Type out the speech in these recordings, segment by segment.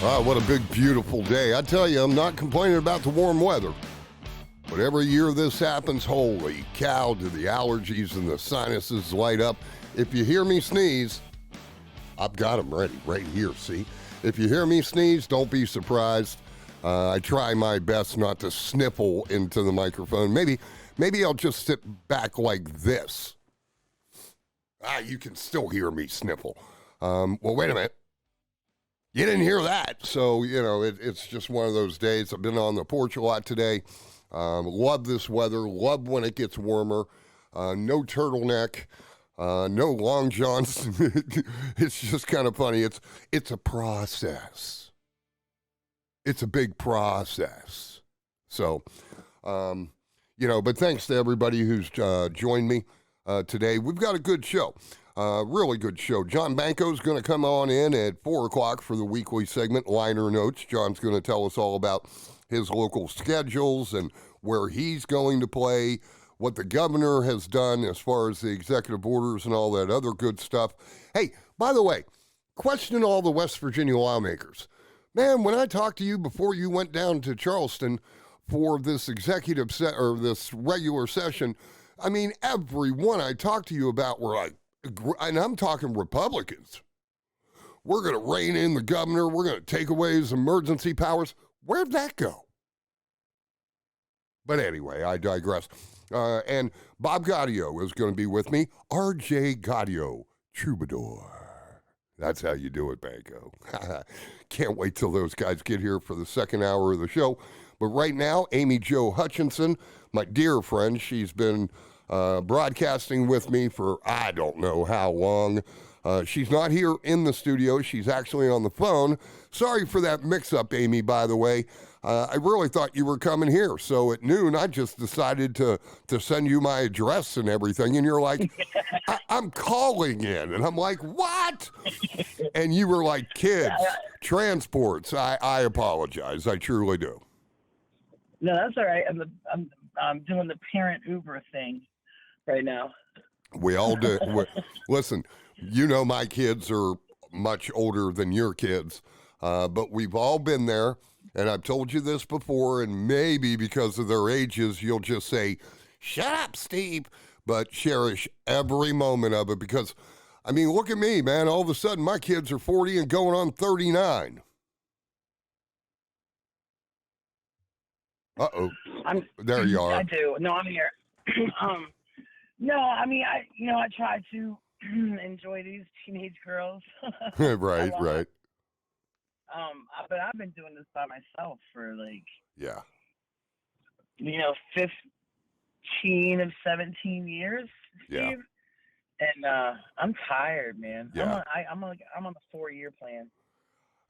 What a big, beautiful day. I tell you, I'm not complaining about the warm weather. But every year this happens, holy cow, do the allergies and the sinuses light up. If you hear me sneeze, I've got them ready right here, see? If you hear me sneeze, don't be surprised. I try my best not to sniffle into the microphone. Maybe I'll just sit back like this. You can still hear me sniffle. Well, wait a minute. You didn't hear that. So, it's just one of those days. I've been on the porch a lot today. Love this weather. Love when it gets warmer. No turtleneck. No long johns. It's just kind of funny. It's a process. It's a big process. So, but thanks to everybody who's joined me today. We've got a good show. Really good show. Jon Banco is going to come on in at 4 o'clock for the weekly segment, Liner Notes. John's going to tell us all about his local schedules and where he's going to play, what the governor has done as far as the executive orders and all that other good stuff. Hey, by the way, question all the West Virginia lawmakers. Man, when I talked to you before you went down to Charleston for this this regular session, I mean, everyone I talked to you about were like, and I'm talking Republicans. We're going to rein in the governor. We're going to take away his emergency powers. Where'd that go? But anyway, I digress. And Bob Gaudio is going to be with me. R.J. Gaudio, Troubadour. That's how you do it, Banco. Can't wait till those guys get here for the second hour of the show. But right now, Jo Hutchison, my dear friend, she's been broadcasting with me for I don't know how long. She's not here in the studio. She's actually on the phone. Sorry for that mix-up, Amy, by the way. I really thought you were coming here. So at noon, I just decided to send you my address and everything. And you're like, I'm calling in. And I'm like, what? And you were like, kids, transports. I apologize. I truly do. No, that's all right. I'm doing the parent Uber thing right now. We all do. Listen, my kids are much older than your kids, but we've all been there. And I've told you this before, and maybe because of their ages, you'll just say, shut up, Steve, but cherish every moment of it because, I mean, look at me, man. All of a sudden, my kids are 40 and going on 39. Uh-oh. There you are. I do. No, I'm here. No, I mean, I try to enjoy these teenage girls. Right. But I've been doing this by myself for 15 of 17 years, Steve. Yeah. And I'm tired, man. Yeah. I'm on the 4-year plan.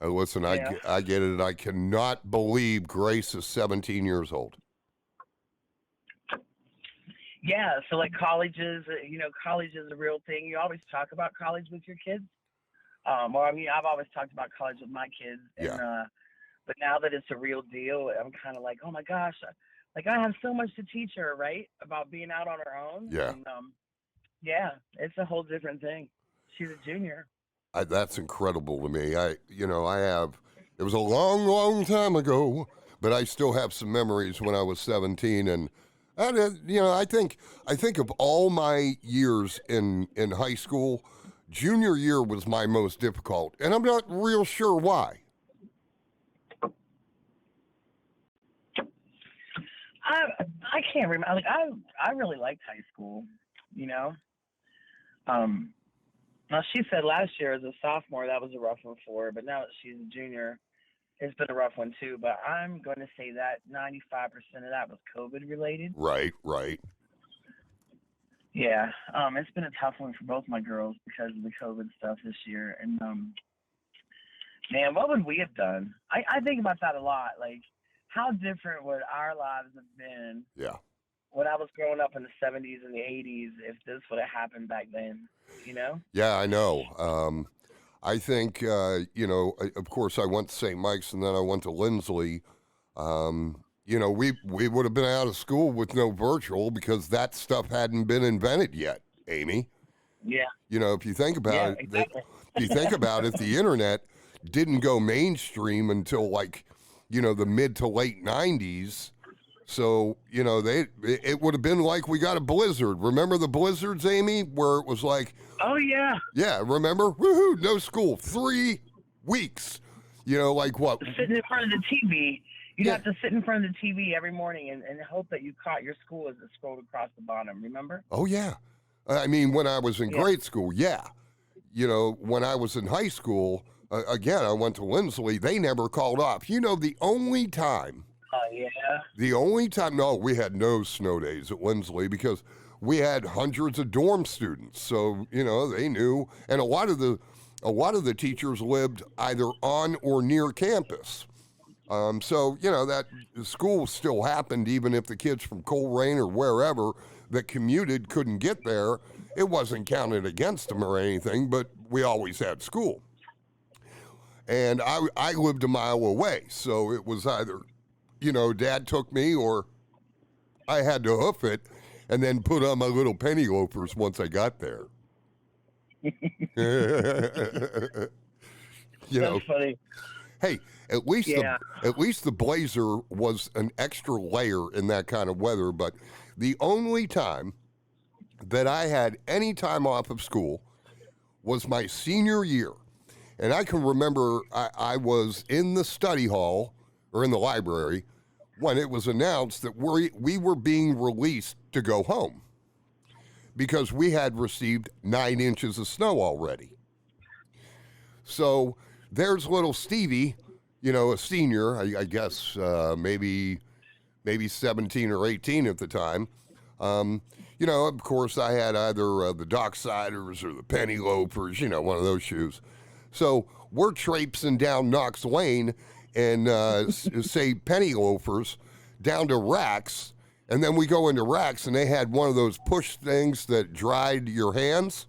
Listen, yeah. I get it. I cannot believe Grace is 17 years old. Yeah, so college is a real thing. You always talk about college with your kids. I've always talked about college with my kids. And, yeah. But now that it's a real deal, I'm kind of like, oh my gosh, I have so much to teach her, right? About being out on her own. Yeah. And, it's a whole different thing. She's a junior. That's incredible to me. It was a long, long time ago, but I still have some memories when I was 17. And, I think of all my years in high school, junior year was my most difficult, and I'm not real sure why. I can't remember. I really liked high school, Now, she said last year as a sophomore, that was a rough one for her, but now that she's a junior, it's been a rough one too. But I'm going to say that 95% of that was COVID related. Right. Yeah. It's been a tough one for both my girls because of the COVID stuff this year. And, man, what would we have done? I think about that a lot. Like, how different would our lives have been? Yeah. When I was growing up in the 70s and the 80s, if this would have happened back then, Yeah, I know. I think, of course, I went to St. Mike's and then I went to Lindsley. We would have been out of school with no virtual because that stuff hadn't been invented yet, Amy. Yeah. If you think about exactly. if you think about it, the internet didn't go mainstream until like, the mid to late 90s. So, it would have been like we got a blizzard. Remember the blizzards, Amy, where it was like, oh, yeah. Yeah, remember? Woohoo, no school, 3 weeks. Like what? Sitting in front of the TV. You'd have to sit in front of the TV every morning and hope that you caught your school as it scrolled across the bottom, remember? Oh, yeah. I mean, when I was in grade school, yeah. When I was in high school, again, I went to Lindsley, they never called off. The only time. The only time, no, we had no snow days at Lindsley because we had hundreds of dorm students. So, they knew. And a lot of the teachers lived either on or near campus. So, that school still happened even if the kids from Coleraine or wherever that commuted couldn't get there. It wasn't counted against them or anything, but we always had school. And I lived a mile away, so it was either, Dad took me or I had to hoof it and then put on my little penny loafers once I got there. That's funny. Hey, at least the blazer was an extra layer in that kind of weather. But the only time that I had any time off of school was my senior year. And I can remember I was in the study hall or in the library when it was announced that we were being released to go home because we had received 9 inches of snow already. So there's little Stevie, a senior, I guess maybe 17 or 18 at the time. Of course, I had either the Docksiders or the penny loafers, one of those shoes. So we're traipsing down Knox Lane and say penny loafers down to Racks, and then we go into Racks and they had one of those push things that dried your hands.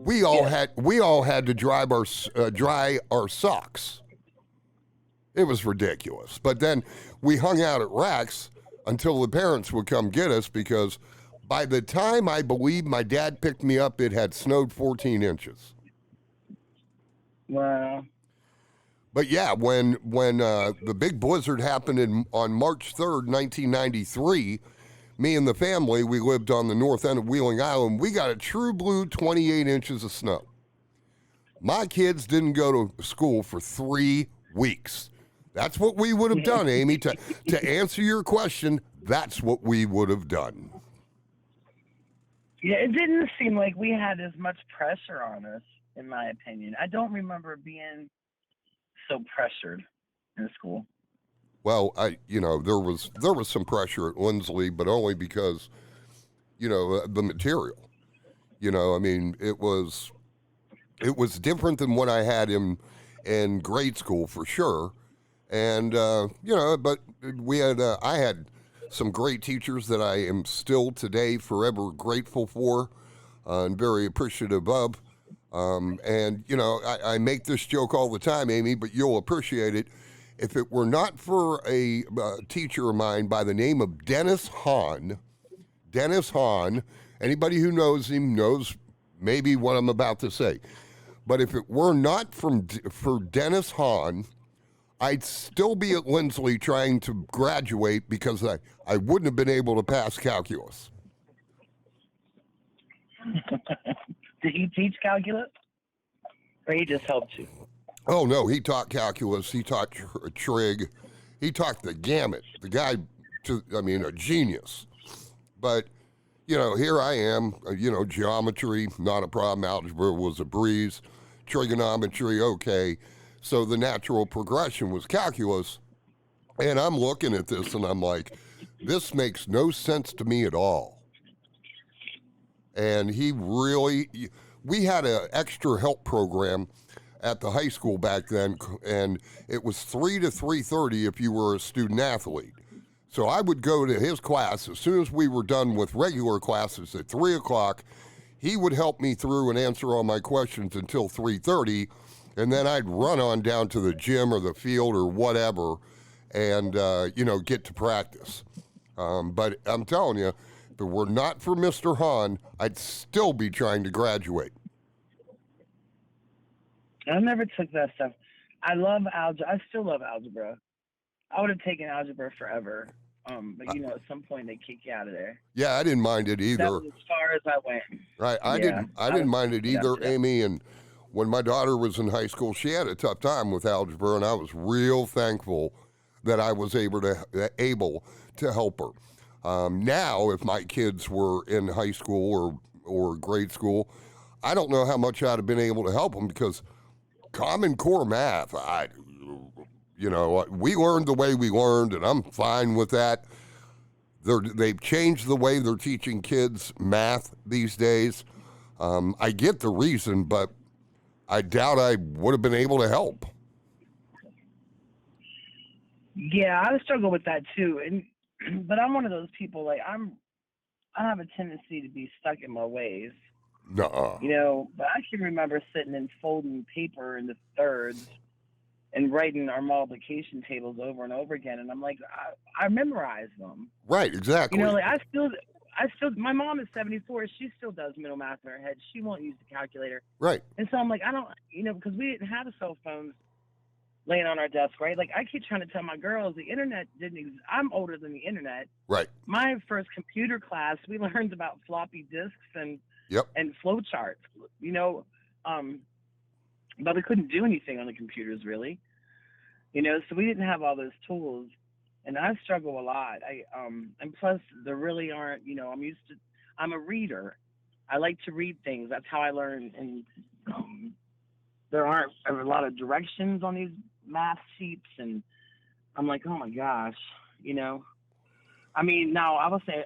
We all had to dry our socks. It was ridiculous. But then we hung out at Racks until the parents would come get us because by the time I believe my dad picked me up, it had snowed 14 inches. Wow. But yeah, when the big blizzard happened on March 3rd, 1993, me and the family, we lived on the north end of Wheeling Island. We got a true blue 28 inches of snow. My kids didn't go to school for 3 weeks. That's what we would have done, Amy. To answer your question, that's what we would have done. Yeah, it didn't seem like we had as much pressure on us, in my opinion. I don't remember being so pressured in school. Well, there was some pressure at Lindsley, but only because, the material. I mean, it was different than what I had in grade school for sure. And, but I had some great teachers that I am still today forever grateful for and very appreciative of. And, I make this joke all the time, Amy, but you'll appreciate it. If it were not for a teacher of mine by the name of Dennis Hahn, anybody who knows him knows maybe what I'm about to say. But if it were not for Dennis Hahn, I'd still be at Lindsley trying to graduate because I wouldn't have been able to pass calculus. Did he teach calculus? Or he just helped you? Oh, no, he taught calculus. He taught trig. He taught the gamut. The guy, a genius. But, here I am, geometry, not a problem. Algebra was a breeze. Trigonometry, okay. So the natural progression was calculus. And I'm looking at this and I'm like, this makes no sense to me at all. And we had an extra help program at the high school back then, and it was 3 to 3:30 if you were a student athlete. So I would go to his class as soon as we were done with regular classes at 3 o'clock. He would help me through and answer all my questions until 3:30, and then I'd run on down to the gym or the field or whatever and, get to practice. But I'm telling you, if it were not for Mr. Hahn, I'd still be trying to graduate. I never took that stuff. I love algebra. I still love algebra. I would have taken algebra forever. But at some point they kick you out of there. Yeah, I didn't mind it That either. was as far as I went. Right. I Yeah, didn't I didn't mind it either, after that. Amy. And when my daughter was in high school, she had a tough time with algebra, and I was real thankful that I was able to help her. Now, if my kids were in high school or grade school, I don't know how much I'd have been able to help them because Common Core math, we learned the way we learned, and I'm fine with that. They've changed the way they're teaching kids math these days. I get the reason, but I doubt I would have been able to help. Yeah, I struggle with that too, but I'm one of those people. Like I have a tendency to be stuck in my ways. Nuh-uh. But I can remember sitting and folding paper into thirds and writing our multiplication tables over and over again, and I'm like, I memorized them. Right, exactly. I still, my mom is 74. She still does mental math in her head. She won't use the calculator. Right. And so I'm like, I don't, because we didn't have cell phones laying on our desk, right? Like I keep trying to tell my girls the internet didn't I'm older than the internet. Right. My first computer class, we learned about floppy disks and flow charts, but we couldn't do anything on the computers really, so we didn't have all those tools, and I struggle a lot. And plus there really aren't, I'm a reader. I like to read things. That's how I learn. And there aren't a lot of directions on these math sheets, and I'm like, oh my gosh, now I will say,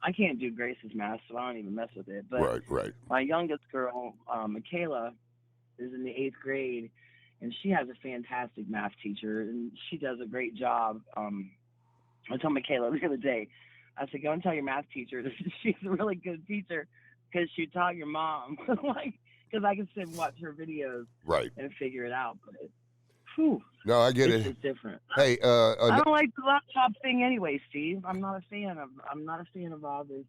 I can't do Grace's math, so I don't even mess with it. But right. My youngest girl, Michaela, is in the 8th grade, and she has a fantastic math teacher, and she does a great job. I told Michaela the other day, I said, go and tell your math teacher that she's a really good teacher because she taught your mom. Because I can sit and watch her videos and figure it out. But no, I get it's it. Just different. Hey, I don't like the laptop thing anyway, Steve. I'm not a fan of all this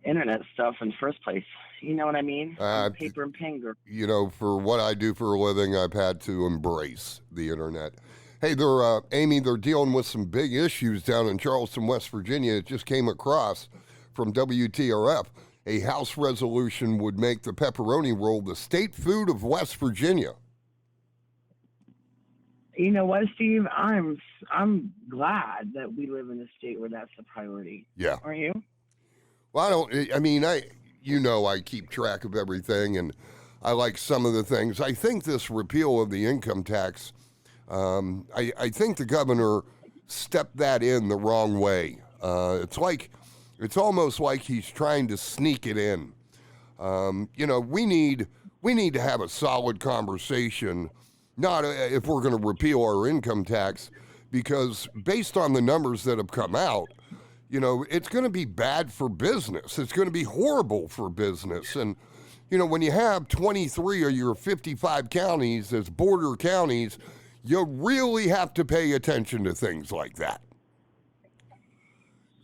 internet stuff in the first place. You know what I mean? I'm a paper and pen girl. For what I do for a living, I've had to embrace the internet. Hey, Amy, they're dealing with some big issues down in Charleston, West Virginia. It just came across from WTRF. A House resolution would make the pepperoni roll the state food of West Virginia. You know what, Steve? I'm glad that we live in a state where that's a priority. Yeah. Aren't you? Well, I keep track of everything, and I like some of the things. I think this repeal of the income tax, I think the governor stepped that in the wrong way. It's almost like he's trying to sneak it in. We need to have a solid conversation. Not if we're going to repeal our income tax, because based on the numbers that have come out, it's going to be bad for business. It's going to be horrible for business. And, when you have 23 of your 55 counties as border counties, you really have to pay attention to things like that.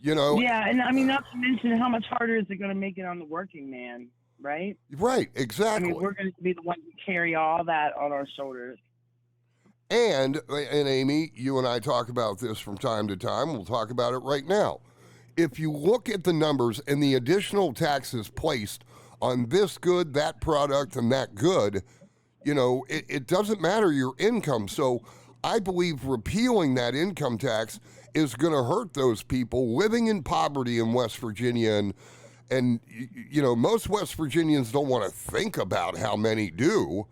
Yeah, and not to mention how much harder is it going to make it on the working man, right? Right, exactly. We're going to be the ones who carry all that on our shoulders. And Amy, you and I talk about this from time to time. We'll talk about it right now. If you look at the numbers and the additional taxes placed on this good, that product, and that good, it doesn't matter your income. So I believe repealing that income tax is going to hurt those people living in poverty in West Virginia. And most West Virginians don't want to think about how many do,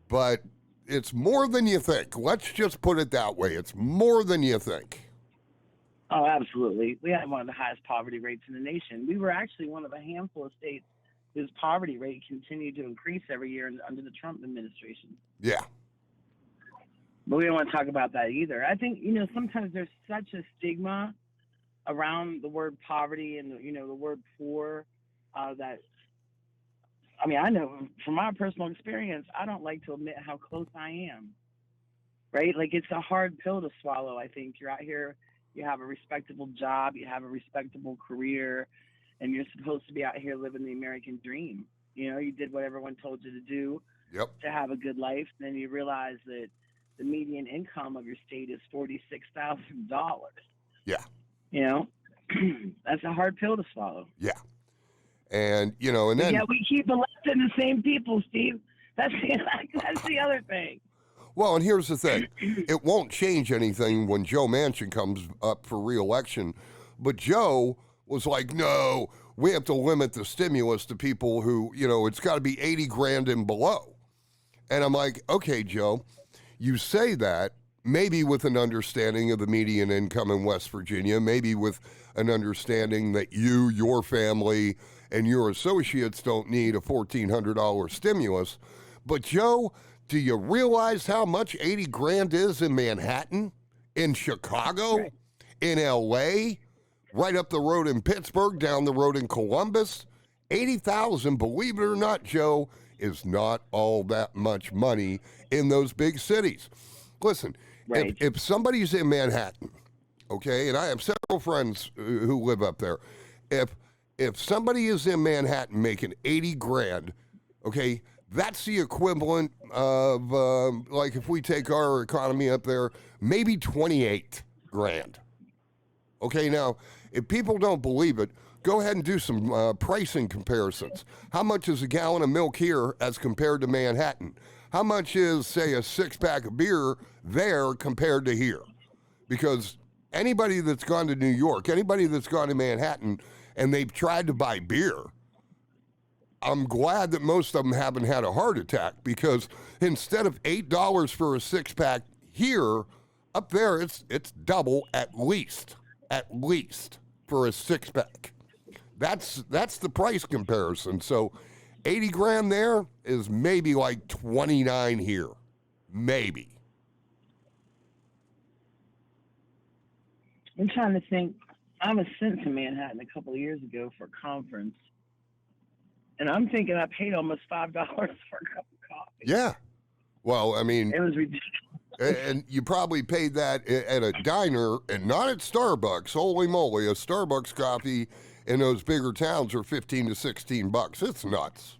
but it's more than you think. Let's just put it that way. It's more than you think. Oh, absolutely. We have one of the highest poverty rates in the nation. We were actually one of a handful of states whose poverty rate continued to increase every year under the Trump administration. Yeah. But we don't want to talk about that either. I think, sometimes there's such a stigma around the word poverty and, the word poor that, I know from my personal experience, I don't like to admit how close I am, right? Like, it's a hard pill to swallow, I think. You're out here, you have a respectable job, you have a respectable career, and you're supposed to be out here living the American dream. You did what everyone told you to do. Yep. to have a good life. Then you realize that the median income of your state is $46,000. Yeah. You know, that's a hard pill to swallow. Yeah. And, you know, and But then. yeah, we keep electing the same people, Steve. That's the other thing. Well, and here's the thing. It won't change anything when Joe Manchin comes up for re-election. But Joe was like, no, we have to limit the stimulus to people who, you know, it's got to be 80 grand and below. And I'm like, okay, Joe, you say that maybe with an understanding of the median income in West Virginia, maybe with an understanding that you, your family, and your associates don't need a $1,400 stimulus. But Joe, do you realize how much 80 grand is in Manhattan, in Chicago, Right. in LA, right up the road in Pittsburgh, down the road in Columbus? 80,000, believe it or not, Joe, is not all that much money in those big cities. Listen, Right. if somebody's in Manhattan, okay, and I have several friends who live up there, if somebody is in Manhattan making 80 grand, okay, that's the equivalent of, like if we take our economy up there, maybe 28 grand. Okay, now, if people don't believe it, go ahead and do some pricing comparisons. How much is a gallon of milk here as compared to Manhattan? How much is, say, a six-pack of beer there compared to here? Because anybody that's gone to New York, anybody that's gone to Manhattan, and they've tried to buy beer, I'm glad that most of them haven't had a heart attack, because instead of $8 for a six-pack here, up there it's double at least for a six-pack. That's the price comparison. So 80 grand there is maybe like 29 here. Maybe. I'm trying to think. I was sent to Manhattan a couple of years ago for a conference, and I'm thinking I paid almost $5 for a cup of coffee. Yeah. Well, I mean, It was ridiculous. and you probably paid that at a diner and not at Starbucks. Holy moly, a Starbucks coffee in those bigger towns are $15 to $16. It's nuts.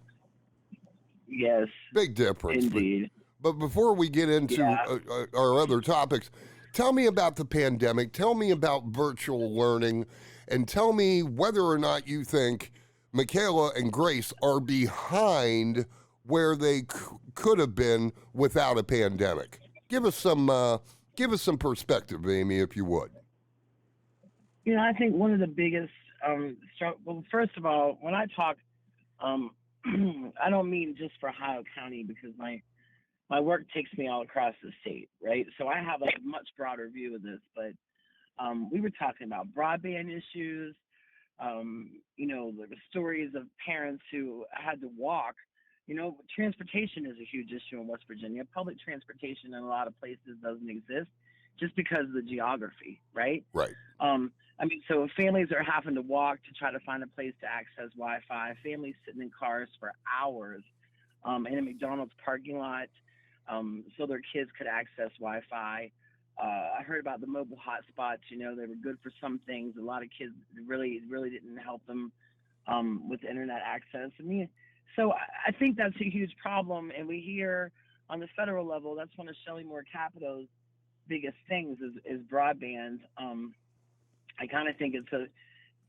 Yes. Big difference. Indeed. But before we get into our other topics, tell me about the pandemic. Tell me about virtual learning, and tell me whether or not you think Michaela and Grace are behind where they could have been without a pandemic. Give us some perspective, Amy, if you would. You know, I think one of the biggest well, first of all, when I talk, I don't mean just for Ohio County, because my work takes me all across the state, right? So I have a much broader view of this, but we were talking about broadband issues. You know, there were stories of parents who had to walk. You know, transportation is a huge issue in West Virginia. Public transportation in a lot of places doesn't exist just because of the geography, right? Right. I mean, so families are having to walk to try to find a place to access Wi-Fi. Families sitting in cars for hours in a McDonald's parking lot so their kids could access Wi-Fi. I heard about the mobile hotspots. You know, they were good for some things. A lot of kids really didn't help them with internet access. I mean, so I think that's a huge problem. And we hear on the federal level, that's one of Shelley Moore Capito's biggest things is broadband. I kind of think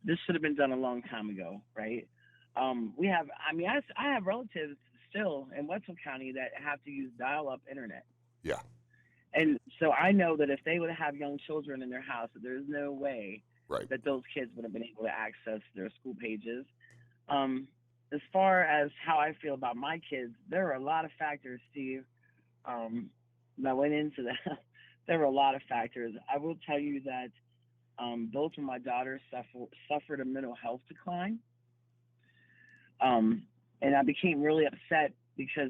this should have been done a long time ago, right? I have relatives still in Wetzel County that have to use dial-up internet. Yeah. And so I know that if they would have young children in their house, that there's no way that those kids would have been able to access their school pages. As far as how I feel about my kids, there are a lot of factors, Steve, that went into that. There were a lot of factors. I will tell you that both of my daughters suffered a mental health decline. And I became really upset because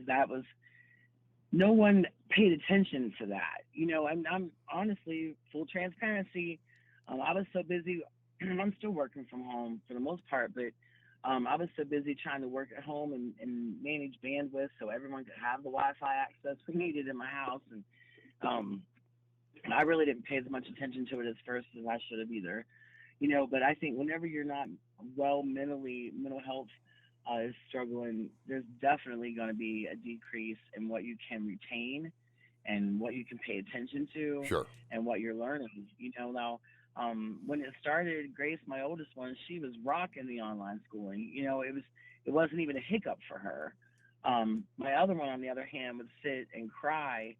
no one paid attention to that. You know, I'm honestly, full transparency. I was so busy. I'm still working from home for the most part, but I was so busy trying to work at home and manage bandwidth so everyone could have the Wi-Fi access we needed in my house. And I really didn't pay as much attention to it at first as I should have either. You know, but I think whenever you're not well mentally, mental health is struggling, there's definitely going to be a decrease in what you can retain and what you can pay attention to Sure. and what you're learning. Now, when it started, Grace, my oldest one, she was rocking the online schooling. It wasn't even a hiccup for her. My other one, on the other hand, would sit and cry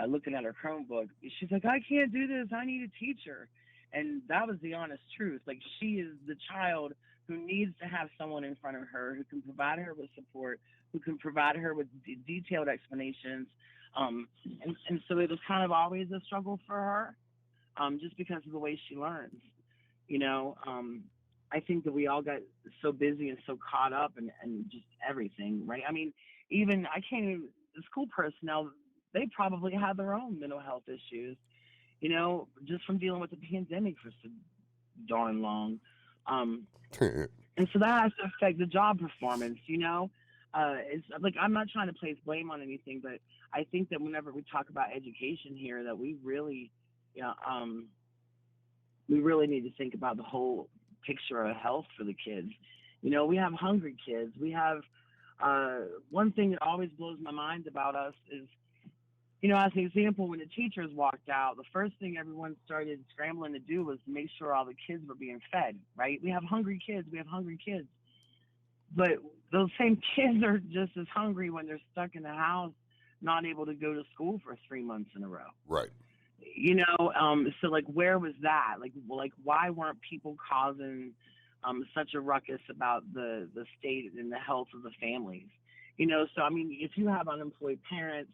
looking at her Chromebook. She's like, I can't do this. I need a teacher. And that was the honest truth. Like, she is the child who needs to have someone in front of her who can provide her with support, who can provide her with detailed explanations. And so it was kind of always a struggle for her, just because of the way she learns. You know, I think that we all got so busy and so caught up and just everything, right? I mean, even I can't even, the school personnel, they probably have their own mental health issues, just from dealing with the pandemic for so darn long. And so that has to affect the job performance. It's like, I'm not trying to place blame on anything, but I think that whenever we talk about education here, that we really, we really need to think about the whole picture of health for the kids. We have hungry kids. We have one thing that always blows my mind about us is, as an example, when the teachers walked out, the first thing everyone started scrambling to do was to make sure all the kids were being fed, right? We have hungry kids. But those same kids are just as hungry when they're stuck in the house, not able to go to school for 3 months in a row. Right. So like, where was that? Like, why weren't people causing such a ruckus about the state and the health of the families? So I mean, if you have unemployed parents,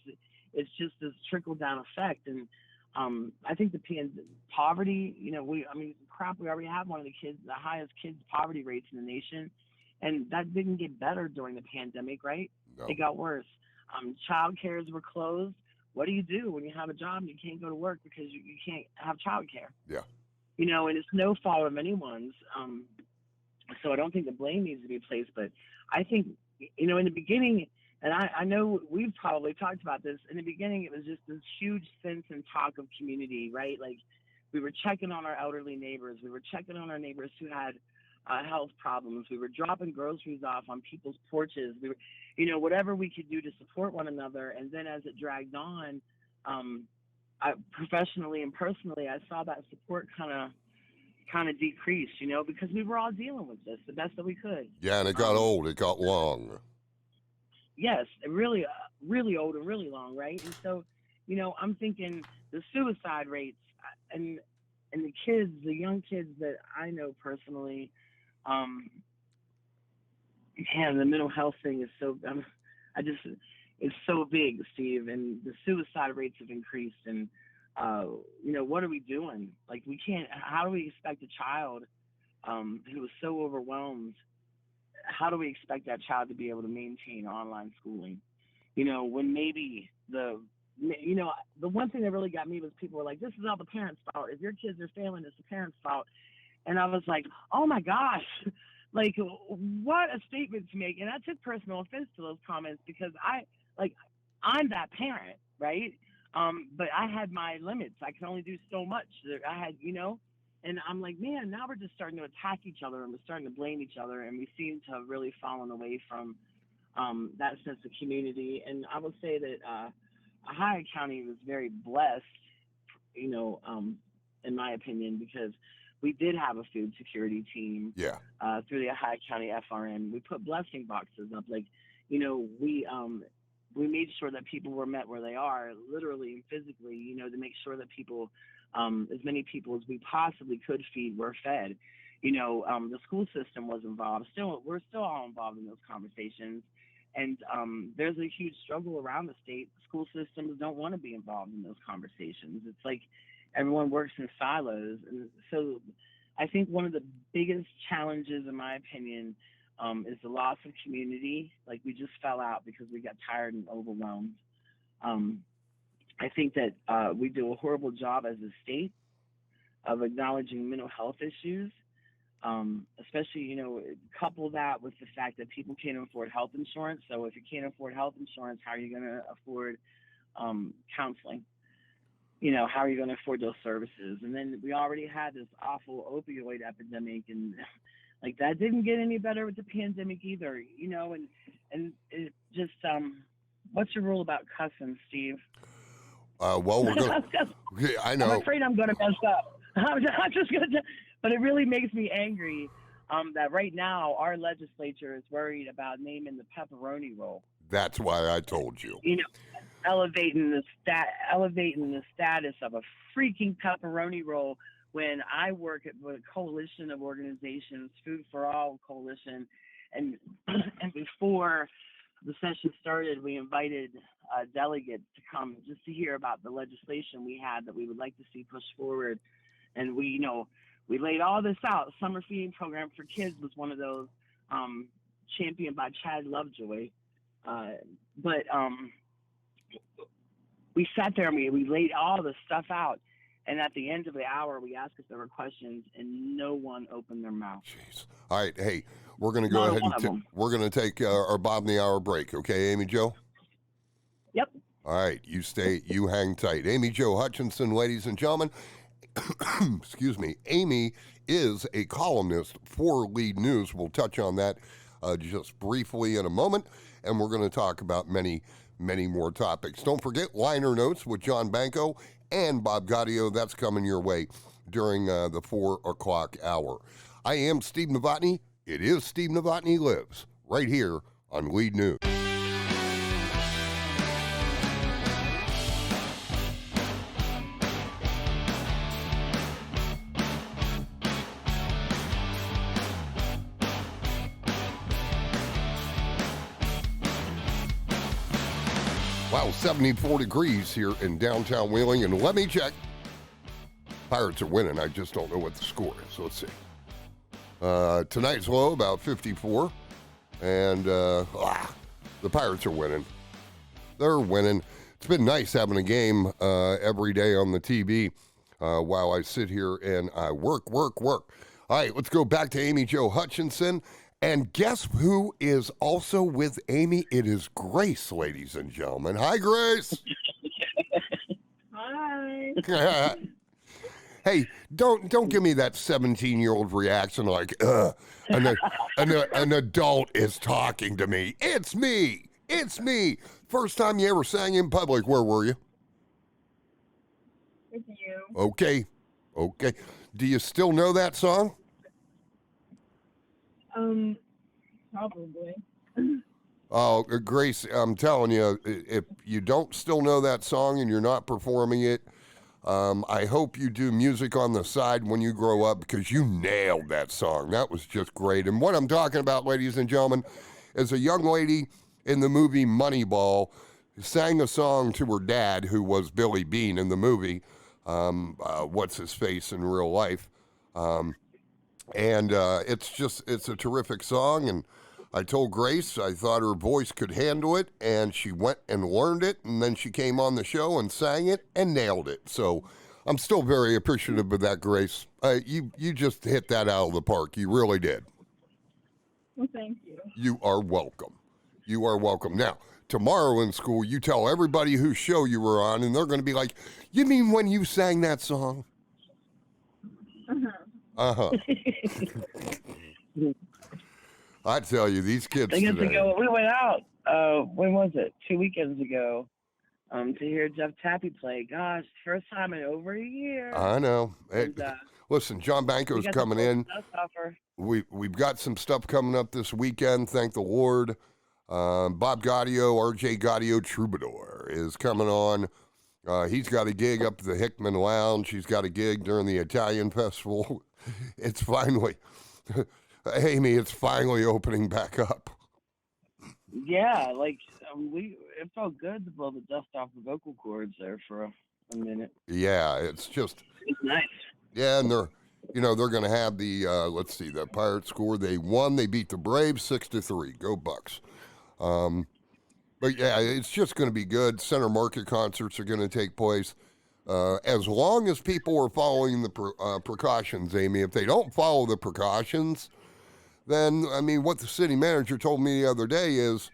it's just this trickle down effect. And I think poverty, we already have one of the highest kids poverty rates in the nation. And that didn't get better during the pandemic, right? No. It got worse. Child cares were closed. What do you do when you have a job and you can't go to work because you can't have child care? Yeah. And it's no fault of anyone's. So I don't think the blame needs to be placed. But I think, in the beginning, and I know we've probably talked about this, in the beginning it was just this huge sense and talk of community, right? Like, we were checking on our elderly neighbors. We were checking on our neighbors who had health problems. We were dropping groceries off on people's porches. We were, whatever we could do to support one another. And then as it dragged on, professionally and personally, I saw that support kind of decrease, because we were all dealing with this the best that we could. Yeah, and it got old. It got long. Yes, really, really old and really long, right? And so, I'm thinking the suicide rates and the kids, the young kids that I know personally, the mental health thing is so, it's so big, Steve, and the suicide rates have increased. And, what are we doing? Like, how do we expect a child who is so overwhelmed, how do we expect that child to be able to maintain online schooling? When maybe the one thing that really got me was people were like, this is all the parents' fault. If your kids are failing, it's the parents' fault. And I was like, oh my gosh, like, what a statement to make. And I took personal offense to those comments because I'm that parent, right? But I had my limits. I could only do so much. I had, and I'm like, man, now we're just starting to attack each other and we're starting to blame each other. And we seem to have really fallen away from that sense of community. And I will say that Ohio County was very blessed, in my opinion, because we did have a food security team. Yeah. Through the Ohio County FRN. We put blessing boxes up. Like, we made sure that people were met where they are, literally and physically, to make sure that people, as many people as we possibly could feed were fed. The school system was involved. We're still all involved in those conversations. And there's a huge struggle around the state. School systems don't want to be involved in those conversations. It's like everyone works in silos. And so I think one of the biggest challenges, in my opinion, is the loss of community. Like, we just fell out because we got tired and overwhelmed. I think that we do a horrible job as a state of acknowledging mental health issues. Especially, couple that with the fact that people can't afford health insurance. So if you can't afford health insurance, how are you going to afford counseling? How are you going to afford those services? And then we already had this awful opioid epidemic, and Like that didn't get any better with the pandemic either, you know. And it just what's your rule about cussing, Steve? Well, we're gonna. I know. I'm afraid I'm gonna mess up. I'm just gonna. But it really makes me angry that right now our legislature is worried about naming the pepperoni roll. That's why I told you. You know, elevating the status of a freaking pepperoni roll. When I work with a coalition of organizations, Food for All Coalition, and before the session started, we invited delegates to come just to hear about the legislation we had that we would like to see pushed forward. And we laid all this out. Summer feeding program for kids was one of those, championed by Chad Lovejoy. But we sat there and we laid all the stuff out. And at the end of the hour, we asked if there were questions, and no one opened their mouth. Jeez. All right, hey, we're going to go ahead and we're going to take our Bob in the Hour break, okay, Amy Jo? Yep. All right, you hang tight. Amy Jo Hutchison, ladies and gentlemen. Excuse me. Amy is a columnist for LEDE News. We'll touch on that just briefly in a moment, and we're going to talk about many more topics. Don't forget Liner Notes with Jon Banco and Bob Gaudio. That's coming your way during the 4 o'clock hour. I am Steve Novotney. It is Steve Novotney Lives right here on LEDE News. Wow, 74 degrees here in downtown Wheeling, and let me check. Pirates are winning. I just don't know what the score is. Let's see. Tonight's low, about 54, and the Pirates are winning. They're winning. It's been nice having a game every day on the TV while I sit here and I work. All right, let's go back to Amy Jo Hutchison. And guess who is also with Amy? It is Grace, ladies and gentlemen. Hi, Grace. Hi. Hey, don't give me that 17-year-old reaction like, an adult is talking to me. It's me. First time you ever sang in public, where were you? With you. Okay. Do you still know that song? Probably. Oh, Grace, I'm telling you, if you don't still know that song and you're not performing it, I hope you do music on the side when you grow up, because you nailed that song. That was just great. And what I'm talking about, ladies and gentlemen, is a young lady in the movie Moneyball sang a song to her dad, who was Billy Bean in the movie, What's His Face in real life. And it's a terrific song, and I told Grace I thought her voice could handle it, and she went and learned it, and then she came on the show and sang it and nailed it. So I'm still very appreciative of that, Grace. You just hit that out of the park. You really did. Well, thank you. You are welcome. Now, tomorrow in school, you tell everybody whose show you were on, and they're going to be like, you mean when you sang that song? Uh-huh. I tell you, these kids today. We went out, when was it? 2 weekends ago, to hear Jeff Tappy play. Gosh, first time in over a year. I know. Hey, And, listen, Jon Banco's coming in. Offer. We've got some stuff coming up this weekend, thank the Lord. Bob Gaudio, RJ Gaudio Troubadour, is coming on. He's got a gig up at the Hickman Lounge. He's got a gig during the Italian Festival. It's finally, Amy, it's finally opening back up. Yeah, like it felt good to blow the dust off the vocal cords there for a minute. Yeah, it's nice. Yeah, and they're going to have the let's see, the Pirates score. They won. They beat the Braves 6-3. Go Bucks. But yeah, it's just going to be good. Center Market concerts are going to take place. As long as people are following the precautions, Amy. If they don't follow the precautions, then, I mean, what the city manager told me the other day is,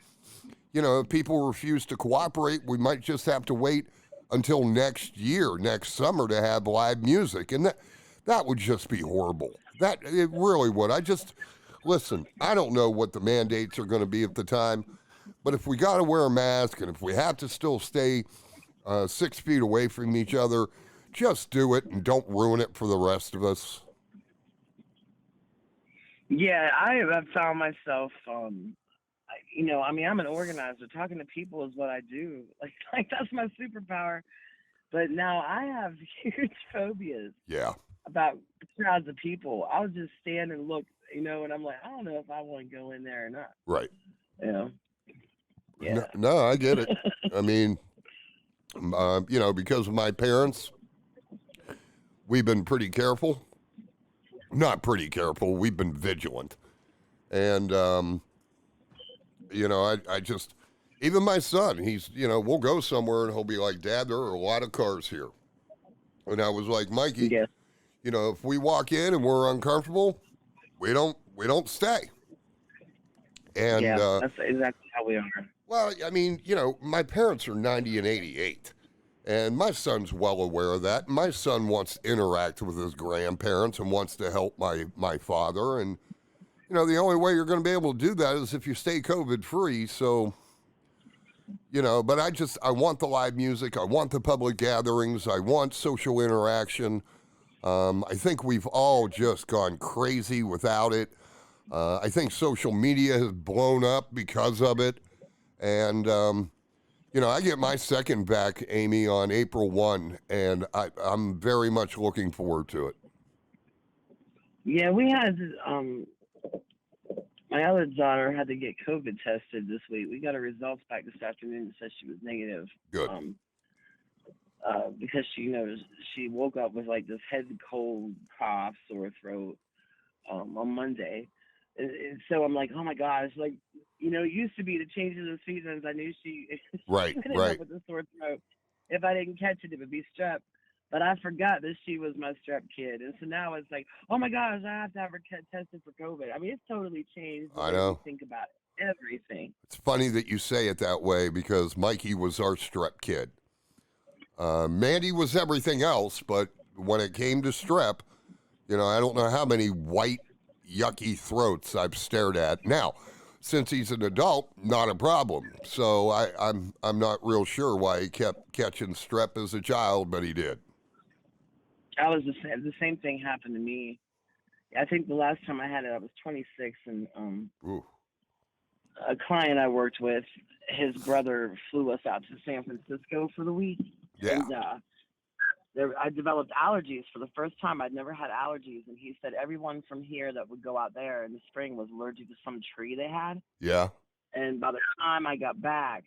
if people refuse to cooperate, we might just have to wait until next summer, to have live music. And that would just be horrible. That it really would. Listen, I don't know what the mandates are going to be at the time, but if we got to wear a mask and if we have to still stay 6 feet away from each other, just do it and don't ruin it for the rest of us. Yeah, I have found myself, I'm an organizer. Talking to people is what I do. Like that's my superpower. But now I have huge phobias Yeah. about crowds of people. I'll just stand and look, and I'm like, I don't know if I want to go in there or not. Right. Yeah. No, I get it. I mean, because of my parents, we've been pretty careful. Not pretty careful. We've been vigilant. And, I just, even my son, he's, we'll go somewhere and he'll be like, Dad, there are a lot of cars here. And I was like, Mikey, Yes. If we walk in and we're uncomfortable, we don't stay. And that's exactly how we are. Well, I mean, my parents are 90 and 88, and my son's well aware of that. My son wants to interact with his grandparents and wants to help my father. And, the only way you're going to be able to do that is if you stay COVID-free. So, but I want the live music. I want the public gatherings. I want social interaction. I think we've all just gone crazy without it. I think social media has blown up because of it. And, I get my second back, Amy, on April 1, and I'm very much looking forward to it. Yeah, we had, my other daughter had to get COVID tested this week. We got her results back this afternoon and said she was negative. Good. Because she woke up with like this head cold, cough, sore throat on Monday. And so I'm like, oh my gosh, like, it used to be the changes of seasons. I knew she right would end up with a sore throat. If I didn't catch it, it would be strep. But I forgot that she was my strep kid. And so now it's like, oh my gosh, I have to have her tested for COVID. I mean, it's totally changed the way we think about everything. It's funny that you say it that way because Mikey was our strep kid. Mandy was everything else, but when it came to strep, I don't know how many white, yucky throats I've stared at. Now, since he's an adult, not a problem. So I'm not real sure why he kept catching strep as a child, but he did. I was the same thing happened to me. I think the last time I had it, I was 26, and a client I worked with, his brother flew us out to San Francisco for the week. Yeah. And, I developed allergies for the first time. I'd never had allergies, and he said everyone from here that would go out there in the spring was allergic to some tree they had. Yeah. And by the time I got back,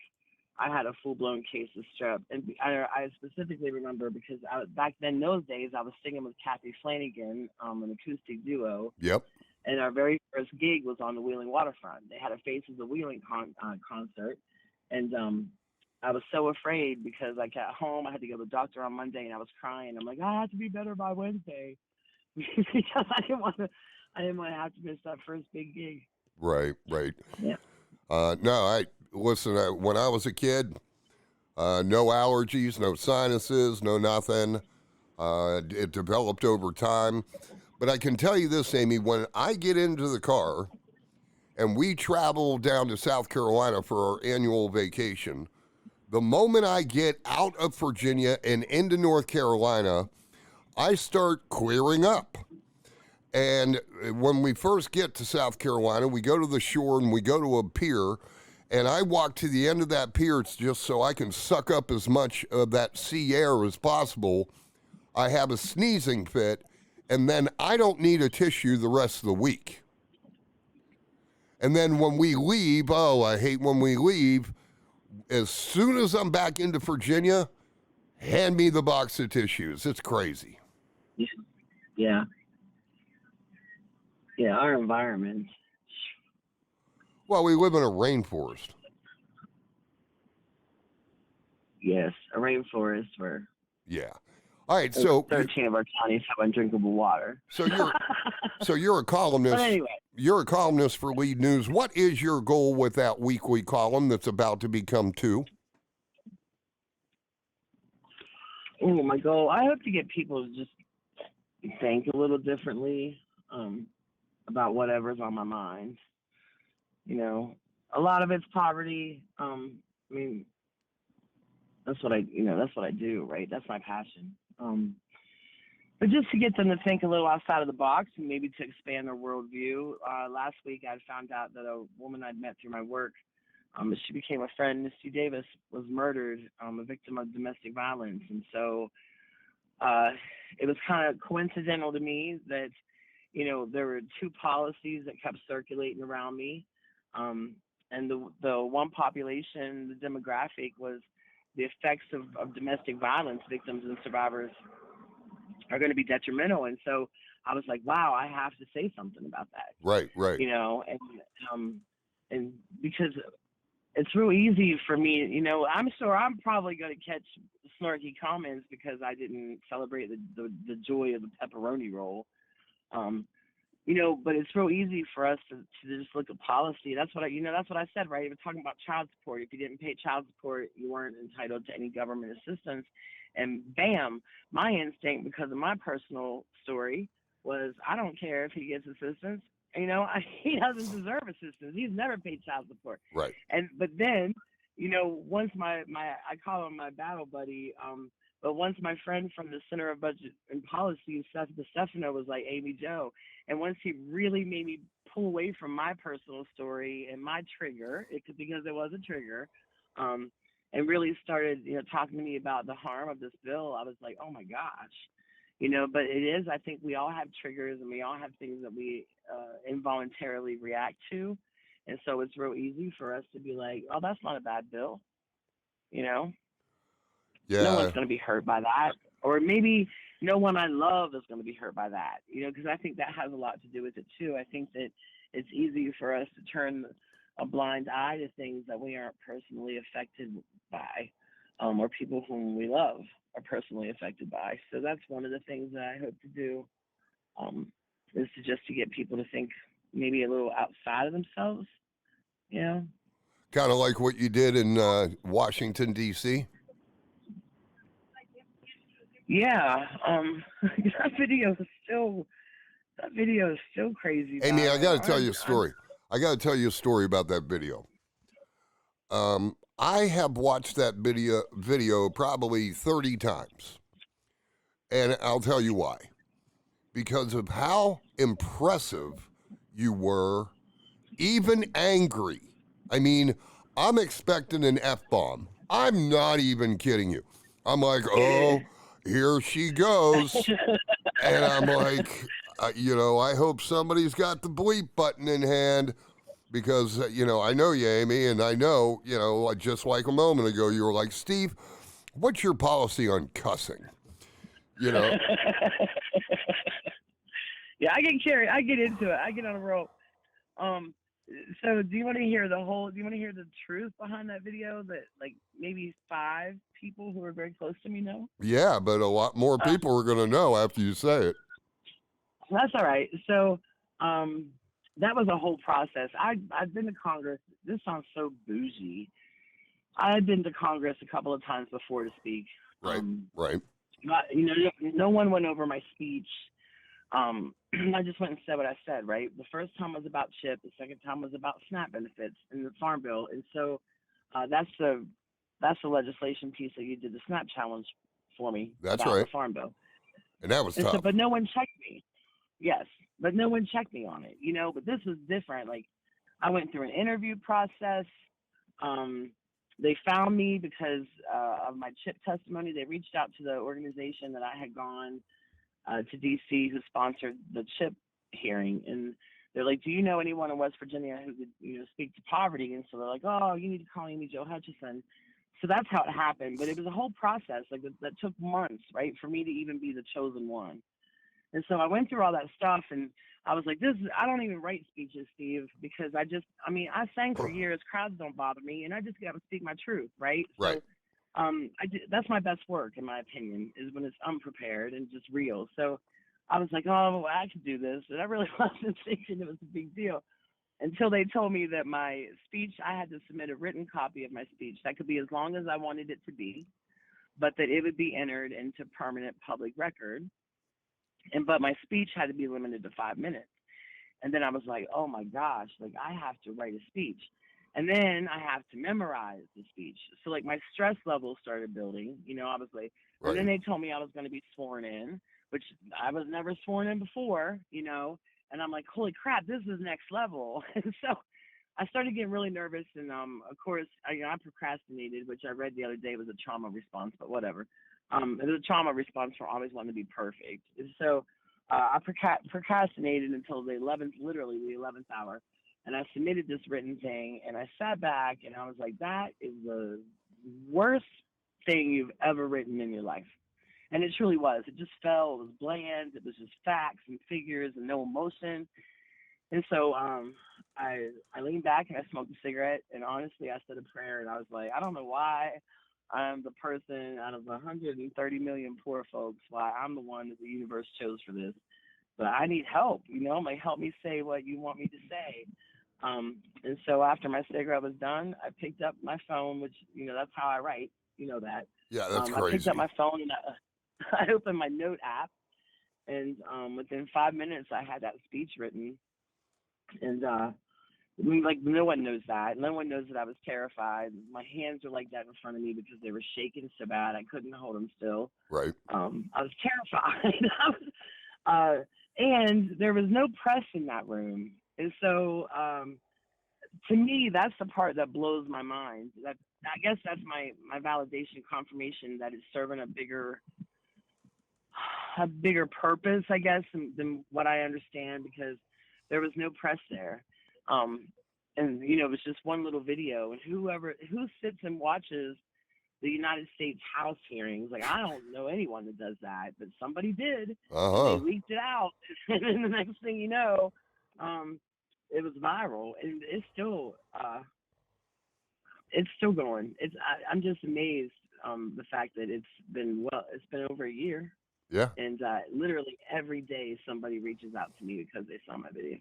I had a full-blown case of strep. And I specifically remember because back then, those days, I was singing with Kathy Flanagan, an acoustic duo. Yep. And our very first gig was on the Wheeling Waterfront. They had a Faces of Wheeling concert. And I was so afraid because I got home. I had to go to the doctor on Monday, and I was crying. I'm like, I have to be better by Wednesday because I didn't want to have to miss that first big gig. Right. Yeah. Listen, when I was a kid, no allergies, no sinuses, no nothing. It developed over time. But I can tell you this, Amy, when I get into the car and we travel down to South Carolina for our annual vacation, the moment I get out of Virginia and into North Carolina, I start clearing up. And when we first get to South Carolina, we go to the shore and we go to a pier, and I walk to the end of that pier just so I can suck up as much of that sea air as possible. I have a sneezing fit, and then I don't need a tissue the rest of the week. And then when we leave, I hate when we leave, as soon as I'm back into Virginia, hand me the box of tissues. It's crazy. Yeah. Yeah, our environment. Well, we live in a rainforest. Yes, a rainforest where. Yeah. All right, so 13 of our counties have undrinkable water. So you're a columnist. But anyway. You're a columnist for LEDE News. What is your goal with that weekly column that's about to become 2? Oh, my goal. I hope to get people to just think a little differently. about whatever's on my mind. A lot of it's poverty. I mean, that's what I do, right? That's my passion. But just to get them to think a little outside of the box and maybe to expand their worldview. Last week, I found out that a woman I'd met through my work, she became a friend, Misty Davis, was murdered, a victim of domestic violence. And so it was kind of coincidental to me that, there were two policies that kept circulating around me. And the one population, the demographic, was the effects of domestic violence victims and survivors are going to be detrimental. And so I was like, wow, I have to say something about that. Right. And because it's real easy for me, I'm sure I'm probably going to catch snarky comments because I didn't celebrate the joy of the pepperoni roll. But it's real easy for us to just look at policy. That's what I said, right? We're talking about child support. If you didn't pay child support, you weren't entitled to any government assistance. And bam, my instinct, because of my personal story, was I don't care if he gets assistance. He doesn't deserve assistance. He's never paid child support. Right. But then, once my I call him my battle buddy. But once my friend from the Center of Budget and Policy, Seth DeStefano, was like, Amy Jo, and once he really made me pull away from my personal story and my trigger, because it was a trigger, and really started, talking to me about the harm of this bill, I was like, oh my gosh, but it is, I think we all have triggers and we all have things that we involuntarily react to. And so it's real easy for us to be like, oh, that's not a bad bill, Yeah. No one's going to be hurt by that. Or maybe no one I love is going to be hurt by that, because I think that has a lot to do with it too. I think that it's easy for us to turn a blind eye to things that we aren't personally affected by, or people whom we love are personally affected by. So that's one of the things that I hope to do, is to get people to think maybe a little outside of themselves, Kind of like what you did in Washington, D.C. Yeah, that video is still crazy. Amy, I got to tell you a story. I got to tell you a story about that video. I have watched that video probably 30 times. And I'll tell you why. Because of how impressive you were, even angry. I mean, I'm expecting an F-bomb. I'm not even kidding you. I'm like, oh, here she goes. And I'm like, I hope somebody's got the bleep button in hand because, I know you, Amy, and I know, just like a moment ago, you were like, Steve, what's your policy on cussing? Yeah, I get carried. I get into it. I get on a roll. So do you want to hear the truth behind that video that like maybe 5 people who are very close to me know? Yeah, but a lot more people are going to know after you say it. That's all right. So that was a whole process. I've been to Congress. This sounds so bougie. I had been to Congress a couple of times before to speak. Right. But, no one went over my speech. I just went and said what I said, right? The first time was about CHIP. The second time was about SNAP benefits in the Farm Bill. And so that's the legislation piece that you did the SNAP challenge for me. That's about right. The Farm Bill. And that was tough. So, but no one checked me. Yes, but no one checked me on it, But this was different. Like, I went through an interview process. They found me because of my CHIP testimony. They reached out to the organization that I had gone to DC who sponsored the CHIP hearing, and they're like, do you know anyone in West Virginia who could speak to poverty? And so they're like, oh, you need to call Amy Jo Hutchison. So that's how it happened. But it was a whole process that took months, right, for me to even be the chosen one. And so I went through all that stuff, and I was like, I don't even write speeches, Steve, because I sang for years, crowds don't bother me, and I just got to speak my truth, right? Right. So that's my best work, in my opinion, is when it's unprepared and just real. So I was like, oh, I could do this. And I really wasn't thinking it was a big deal until they told me that my speech, I had to submit a written copy of my speech that could be as long as I wanted it to be, but that it would be entered into permanent public record. but my speech had to be limited to 5 minutes. And then I was like, oh my gosh, like I have to write a speech. And then I have to memorize the speech. So like my stress level started building, I was like, and then Right. they told me I was going to be sworn in, which I was never sworn in before, and I'm like, holy crap, this is next level. And so I started getting really nervous. And of course, I procrastinated, which I read the other day was a trauma response, but whatever. It was a trauma response for always wanting to be perfect. And so I procrastinated until literally the 11th hour. And I submitted this written thing, and I sat back, and I was like, that is the worst thing you've ever written in your life. And it truly was. It just fell. It was bland. It was just facts and figures and no emotion. And so I leaned back and I smoked a cigarette, and honestly, I said a prayer, and I was like, I don't know why I'm the person out of 130 million poor folks, why I'm the one that the universe chose for this. But I need help, like help me say what you want me to say. And so after my cigarette was done, I picked up my phone, which, that's how I write, that. Yeah, that's I picked up crazy. my phone and I opened my note app, and within 5 minutes I had that speech written. And like no one knows that. No one knows that I was terrified. My hands were like that in front of me because they were shaking so bad I couldn't hold them still. Right. I was terrified. And there was no press in that room. And so to me, that's the part that blows my mind. That I guess that's my validation, confirmation that it's serving a bigger purpose, I guess, than what I understand, because there was no press there. And it was just one little video, and who sits and watches the United States House hearings, like I don't know anyone that does that, but somebody did, and they Uh-huh. leaked it out, and then the next thing you know, it was viral, and it's still going. I'm just amazed the fact that it's been over a year, Yeah. and literally every day somebody reaches out to me because they saw my video.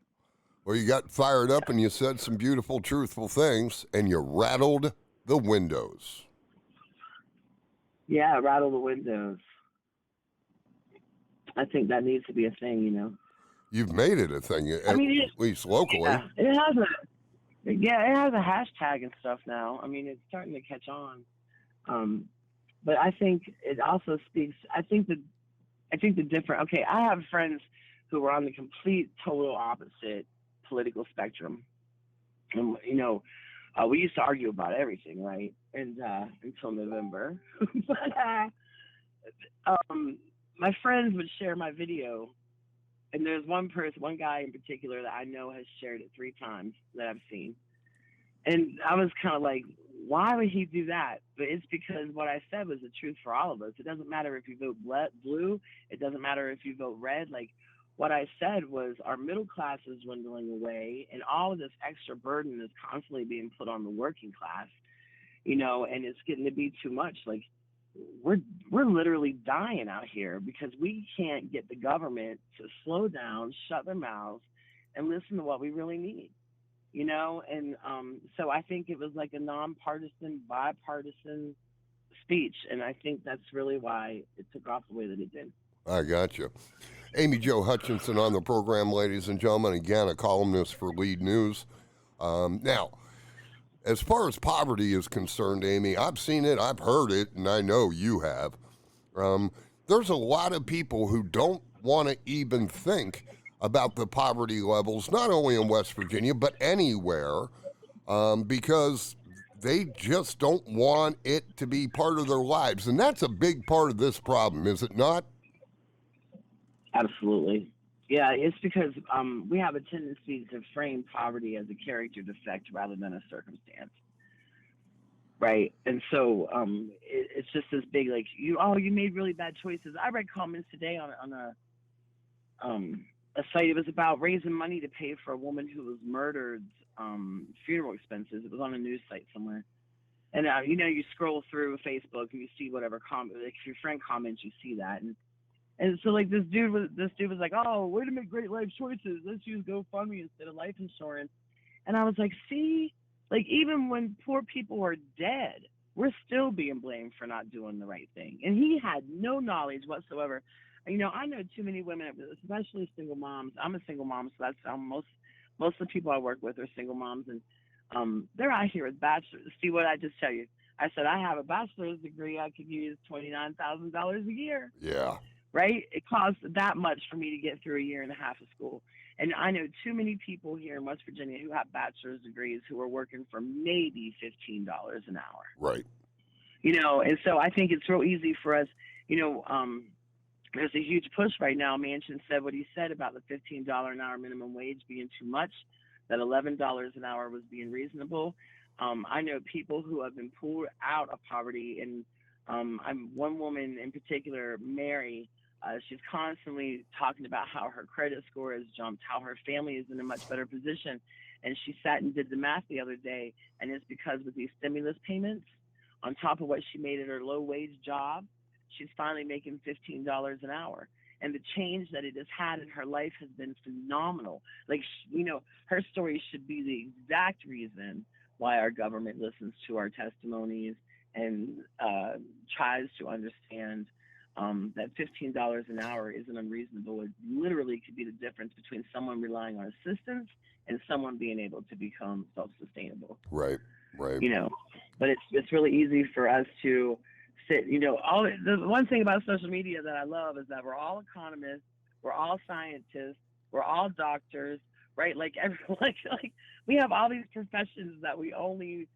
Well, you got fired up and you said some beautiful, truthful things, and you rattled the windows. Yeah, rattle the windows. I think that needs to be a thing. You've made it a thing, I at mean, least locally. yeah, it has a hashtag and stuff now. I mean, it's starting to catch on. But I think it also speaks. I think the different. Okay, I have friends who are on the complete, total opposite political spectrum, and we used to argue about everything, right? And until November, but my friends would share my video, and there's one guy in particular that I know has shared it 3 times that I've seen. And I was kind of like, why would he do that? But it's because what I said was the truth for all of us. It doesn't matter if you vote blue. It doesn't matter if you vote red. Like what I said was our middle class is dwindling away, and all of this extra burden is constantly being put on the working class, and it's getting to be too much. Like we're literally dying out here because we can't get the government to slow down, shut their mouths, and listen to what we really need. And so I think it was like a nonpartisan, bipartisan speech, and I think that's really why it took off the way that it did. I got you. Amy Jo Hutchison on the program, ladies and gentlemen. Again, a columnist for LEDE News. Now, as far as poverty is concerned, Amy, I've seen it, I've heard it, and I know you have. There's a lot of people who don't want to even think about the poverty levels, not only in West Virginia, but anywhere, because they just don't want it to be part of their lives. And that's a big part of this problem, is it not? Absolutely. Yeah, it's because we have a tendency to frame poverty as a character defect rather than a circumstance. Right. And so it's just this big, like, you made really bad choices. I read comments today on a site. It was about raising money to pay for a woman who was murdered, funeral expenses. It was on a news site somewhere. And, you scroll through Facebook and you see whatever comment, like if your friend comments, you see that. And so like this dude was like, oh, way to make great life choices. Let's use GoFundMe instead of life insurance. And I was like, see, like even when poor people are dead, we're still being blamed for not doing the right thing. And he had no knowledge whatsoever I know too many women, especially single moms. I'm a single mom, so that's most of the people I work with are single moms, and they're out here with bachelors. See what I just tell you? I said I have a bachelor's degree. I could use $29,000 a year. Yeah. Right? It costs that much for me to get through a year and a half of school. And I know too many people here in West Virginia who have bachelor's degrees who are working for maybe $15 an hour. Right. And so I think it's real easy for us, there's a huge push right now. Manchin said what he said about the $15 an hour minimum wage being too much, that $11 an hour was being reasonable. I know people who have been pulled out of poverty, and I'm one woman in particular, Mary. She's constantly talking about how her credit score has jumped, how her family is in a much better position. And she sat and did the math the other day, and it's because with these stimulus payments, on top of what she made at her low-wage job, she's finally making $15 an hour. And the change that it has had in her life has been phenomenal. Like, her story should be the exact reason why our government listens to our testimonies and tries to understand that $15 an hour isn't unreasonable. It literally could be the difference between someone relying on assistance and someone being able to become self-sustainable. Right. But it's really easy for us to sit. The one thing about social media that I love is that we're all economists, we're all scientists, we're all doctors, right? Like we have all these professions that we only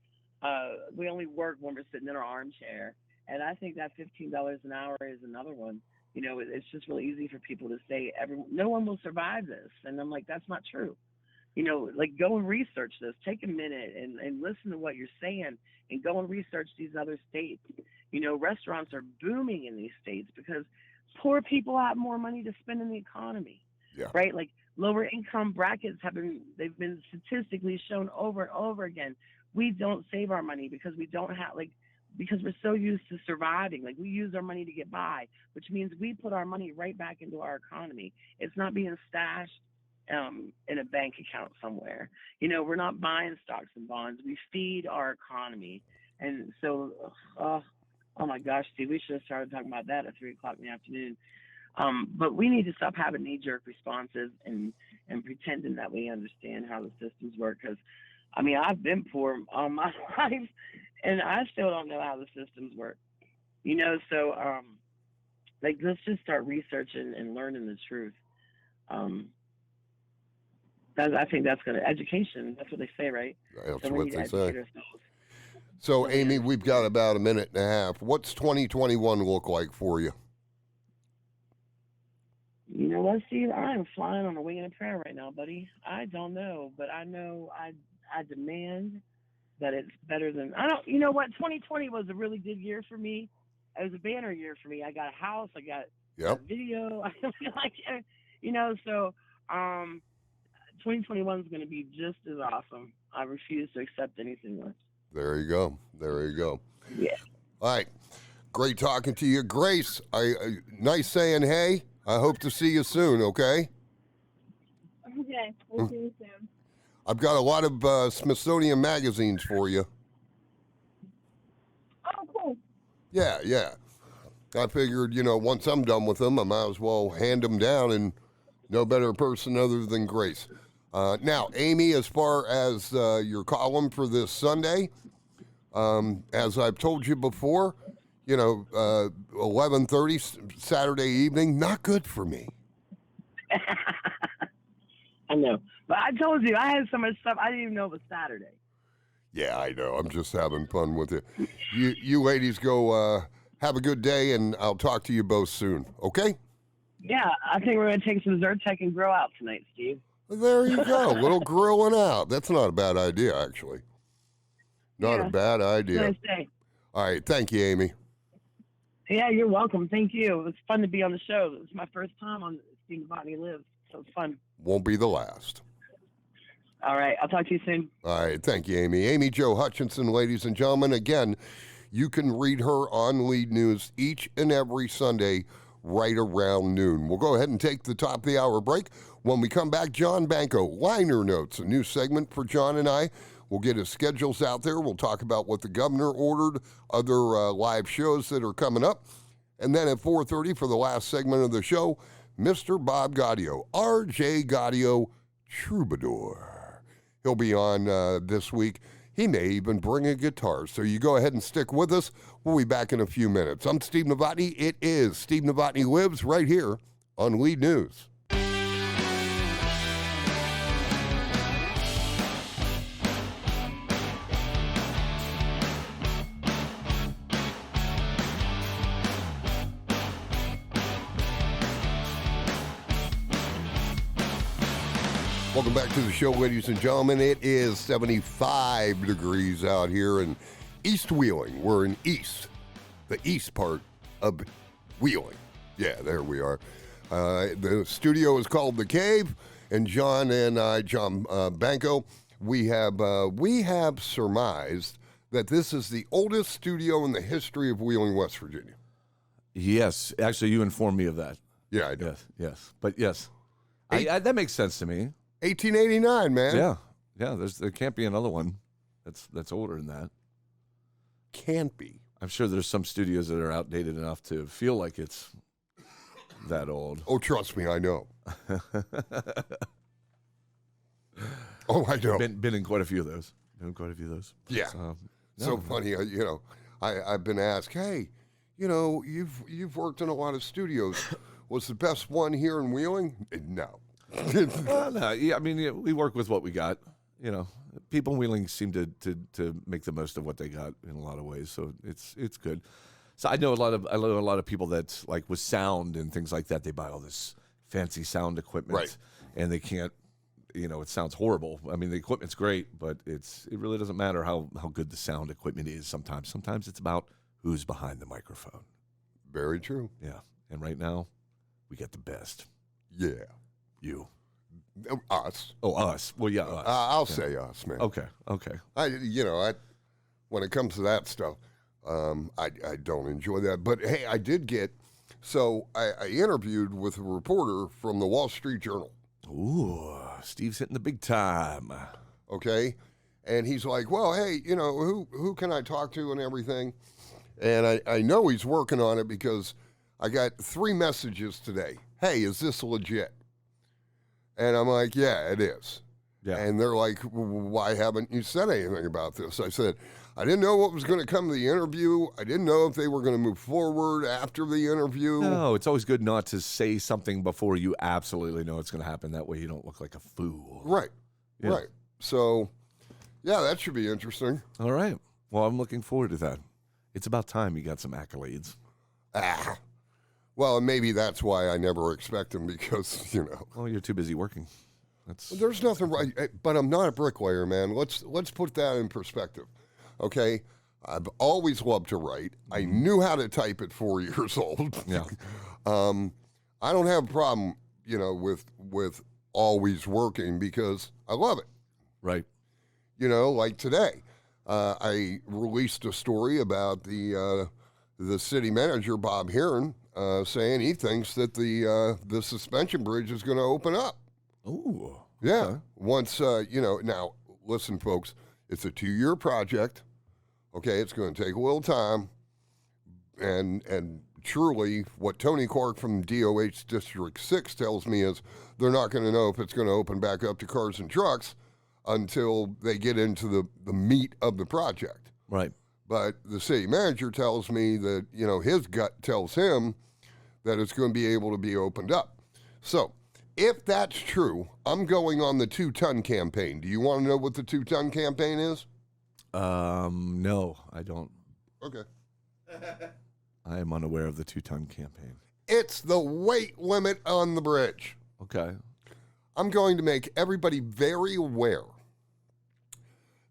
work when we're sitting in our armchair. And I think that $15 an hour is another one. It's just really easy for people to say no one will survive this. And I'm like, that's not true. Go and research this. Take a minute and listen to what you're saying and go and research these other states. Restaurants are booming in these states because poor people have more money to spend in the economy. Yeah. Right? Like lower income brackets they've been statistically shown over and over again. We don't save our money because we don't have because we're so used to surviving. Like we use our money to get by, which means we put our money right back into our economy. It's not being stashed in a bank account somewhere. We're not buying stocks and bonds. We feed our economy. And so, oh my gosh, Steve, we should have started talking about that at 3:00 in the afternoon. But we need to stop having knee-jerk responses and pretending that we understand how the systems work. Because, I've been poor all my life, and I still don't know how the systems work. So, let's just start researching and learning the truth. I think that's education. That's what they say, right? That's so what they say. So, Amy, we've got about a minute and a half. What's 2021 look like for you? You know what, Steve? I'm flying on a wing and a prayer right now, buddy. I don't know, but I know I demand that it's better than you know what? 2020 was a really good year for me. It was a banner year for me. I got a house. I got a video. So 2021 is going to be just as awesome. I refuse to accept anything less. There you go. Yeah. All right. Great talking to you. Grace, nice saying hey. I hope to see you soon, okay? Okay, we'll see you soon. I've got a lot of Smithsonian magazines for you. Oh, cool. Yeah. I figured, once I'm done with them, I might as well hand them down, and no better person other than Grace. Now, Amy, as far as your column for this Sunday, as I've told you before, 11:30 Saturday evening, not good for me. I know. But I told you, I had so much stuff, I didn't even know it was Saturday. Yeah, I know. I'm just having fun with it. You ladies go have a good day, and I'll talk to you both soon, okay? Yeah, I think we're going to take some Zyrtec and grill out tonight, Steve. There you go. A little grilling out. That's not a bad idea, actually. Not a bad idea. Nice day. All right. Thank you, Amy. Yeah, you're welcome. Thank you. It was fun to be on the show. It was my first time on Steve Novotney Lives, so it's fun. Won't be the last. All right. I'll talk to you soon. All right. Thank you, Amy. Amy Jo Hutchison, ladies and gentlemen. Again, you can read her on LEDE News each and every Sunday right around noon. We'll go ahead and take the top of the hour break. When we come back, Jon Banco, Liner Notes, a new segment for John and I. We'll get his schedules out there. We'll talk about what the governor ordered, other live shows that are coming up. And then at 4:30 for the last segment of the show, Mr. Bob Gaudio, R.J. Gaudio Troubadour. He'll be on this week. He may even bring a guitar. So you go ahead and stick with us. We'll be back in a few minutes. I'm Steve Novotney. It is Steve Novotney Lives right here on LEDE News. Welcome back to the show, ladies and gentlemen. It is 75 degrees out here in East Wheeling. We're in the east part of Wheeling. Yeah, there we are. The studio is called The Cave, and Jon and I, Jon Banco, we have surmised that this is the oldest studio in the history of Wheeling, West Virginia. Yes, actually, you informed me of that. Yeah, I do. Yes, but yes, that makes sense to me. 1889, man. Yeah. There can't be another one that's older than that. Can't be. I'm sure there's some studios that are outdated enough to feel like it's that old. Oh, trust me, I know. Oh, I know. Been in quite a few of those. Yeah. So funny, I've been asked, hey, you've worked in a lot of studios. Was the best one here in Wheeling? No. No, yeah, I mean, we work with what we got. People in Wheeling seem to make the most of what they got in a lot of ways, so it's good. So I know a lot of people that, like, with sound and things like that, they buy all this fancy sound equipment, right? And they can't, it sounds horrible. I mean, the equipment's great, but it really doesn't matter how good the sound equipment is. Sometimes it's about who's behind the microphone. Very true. Yeah, and right now, we get the best. Yeah. You. Us. Oh, us. Well, yeah, us. I'll say us, man. Okay. When it comes to that stuff, I don't enjoy that. But hey, I did get. So I interviewed with a reporter from the Wall Street Journal. Ooh, Steve's hitting the big time. Okay, and he's like, well, hey, who can I talk to and everything, and I know he's working on it because I got 3 messages today. Hey, is this legit? And I'm like, yeah, it is. Yeah. And they're like, why haven't you said anything about this? I said, I didn't know what was going to come to the interview. I didn't know if they were going to move forward after the interview. No, it's always good not to say something before you absolutely know it's going to happen. That way you don't look like a fool. Right. Yeah. Right. So, yeah, that should be interesting. All right. Well, I'm looking forward to that. It's about time you got some accolades. Well, maybe that's why I never expect them because, Well, you're too busy working. There's nothing right, but I'm not a bricklayer, man. Let's put that in perspective, okay? I've always loved to write. I knew how to type at 4 years old. Yeah. I don't have a problem, with always working because I love it. Right. Like today, I released a story about the city manager, Bob Heron, saying he thinks that the suspension bridge is going to open up. Ooh. Yeah. Okay. Once, now, listen, folks, it's a 2-year project. Okay, it's going to take a little time. And truly, what Tony Clark from DOH District 6 tells me is they're not going to know if it's going to open back up to cars and trucks until they get into the meat of the project. Right. But the city manager tells me that, his gut tells him that it's going to be able to be opened up. So, if that's true, I'm going on the 2-ton campaign. Do you want to know what the 2-ton campaign is? No, I don't. Okay. I am unaware of the 2-ton campaign. It's the weight limit on the bridge. Okay. I'm going to make everybody very aware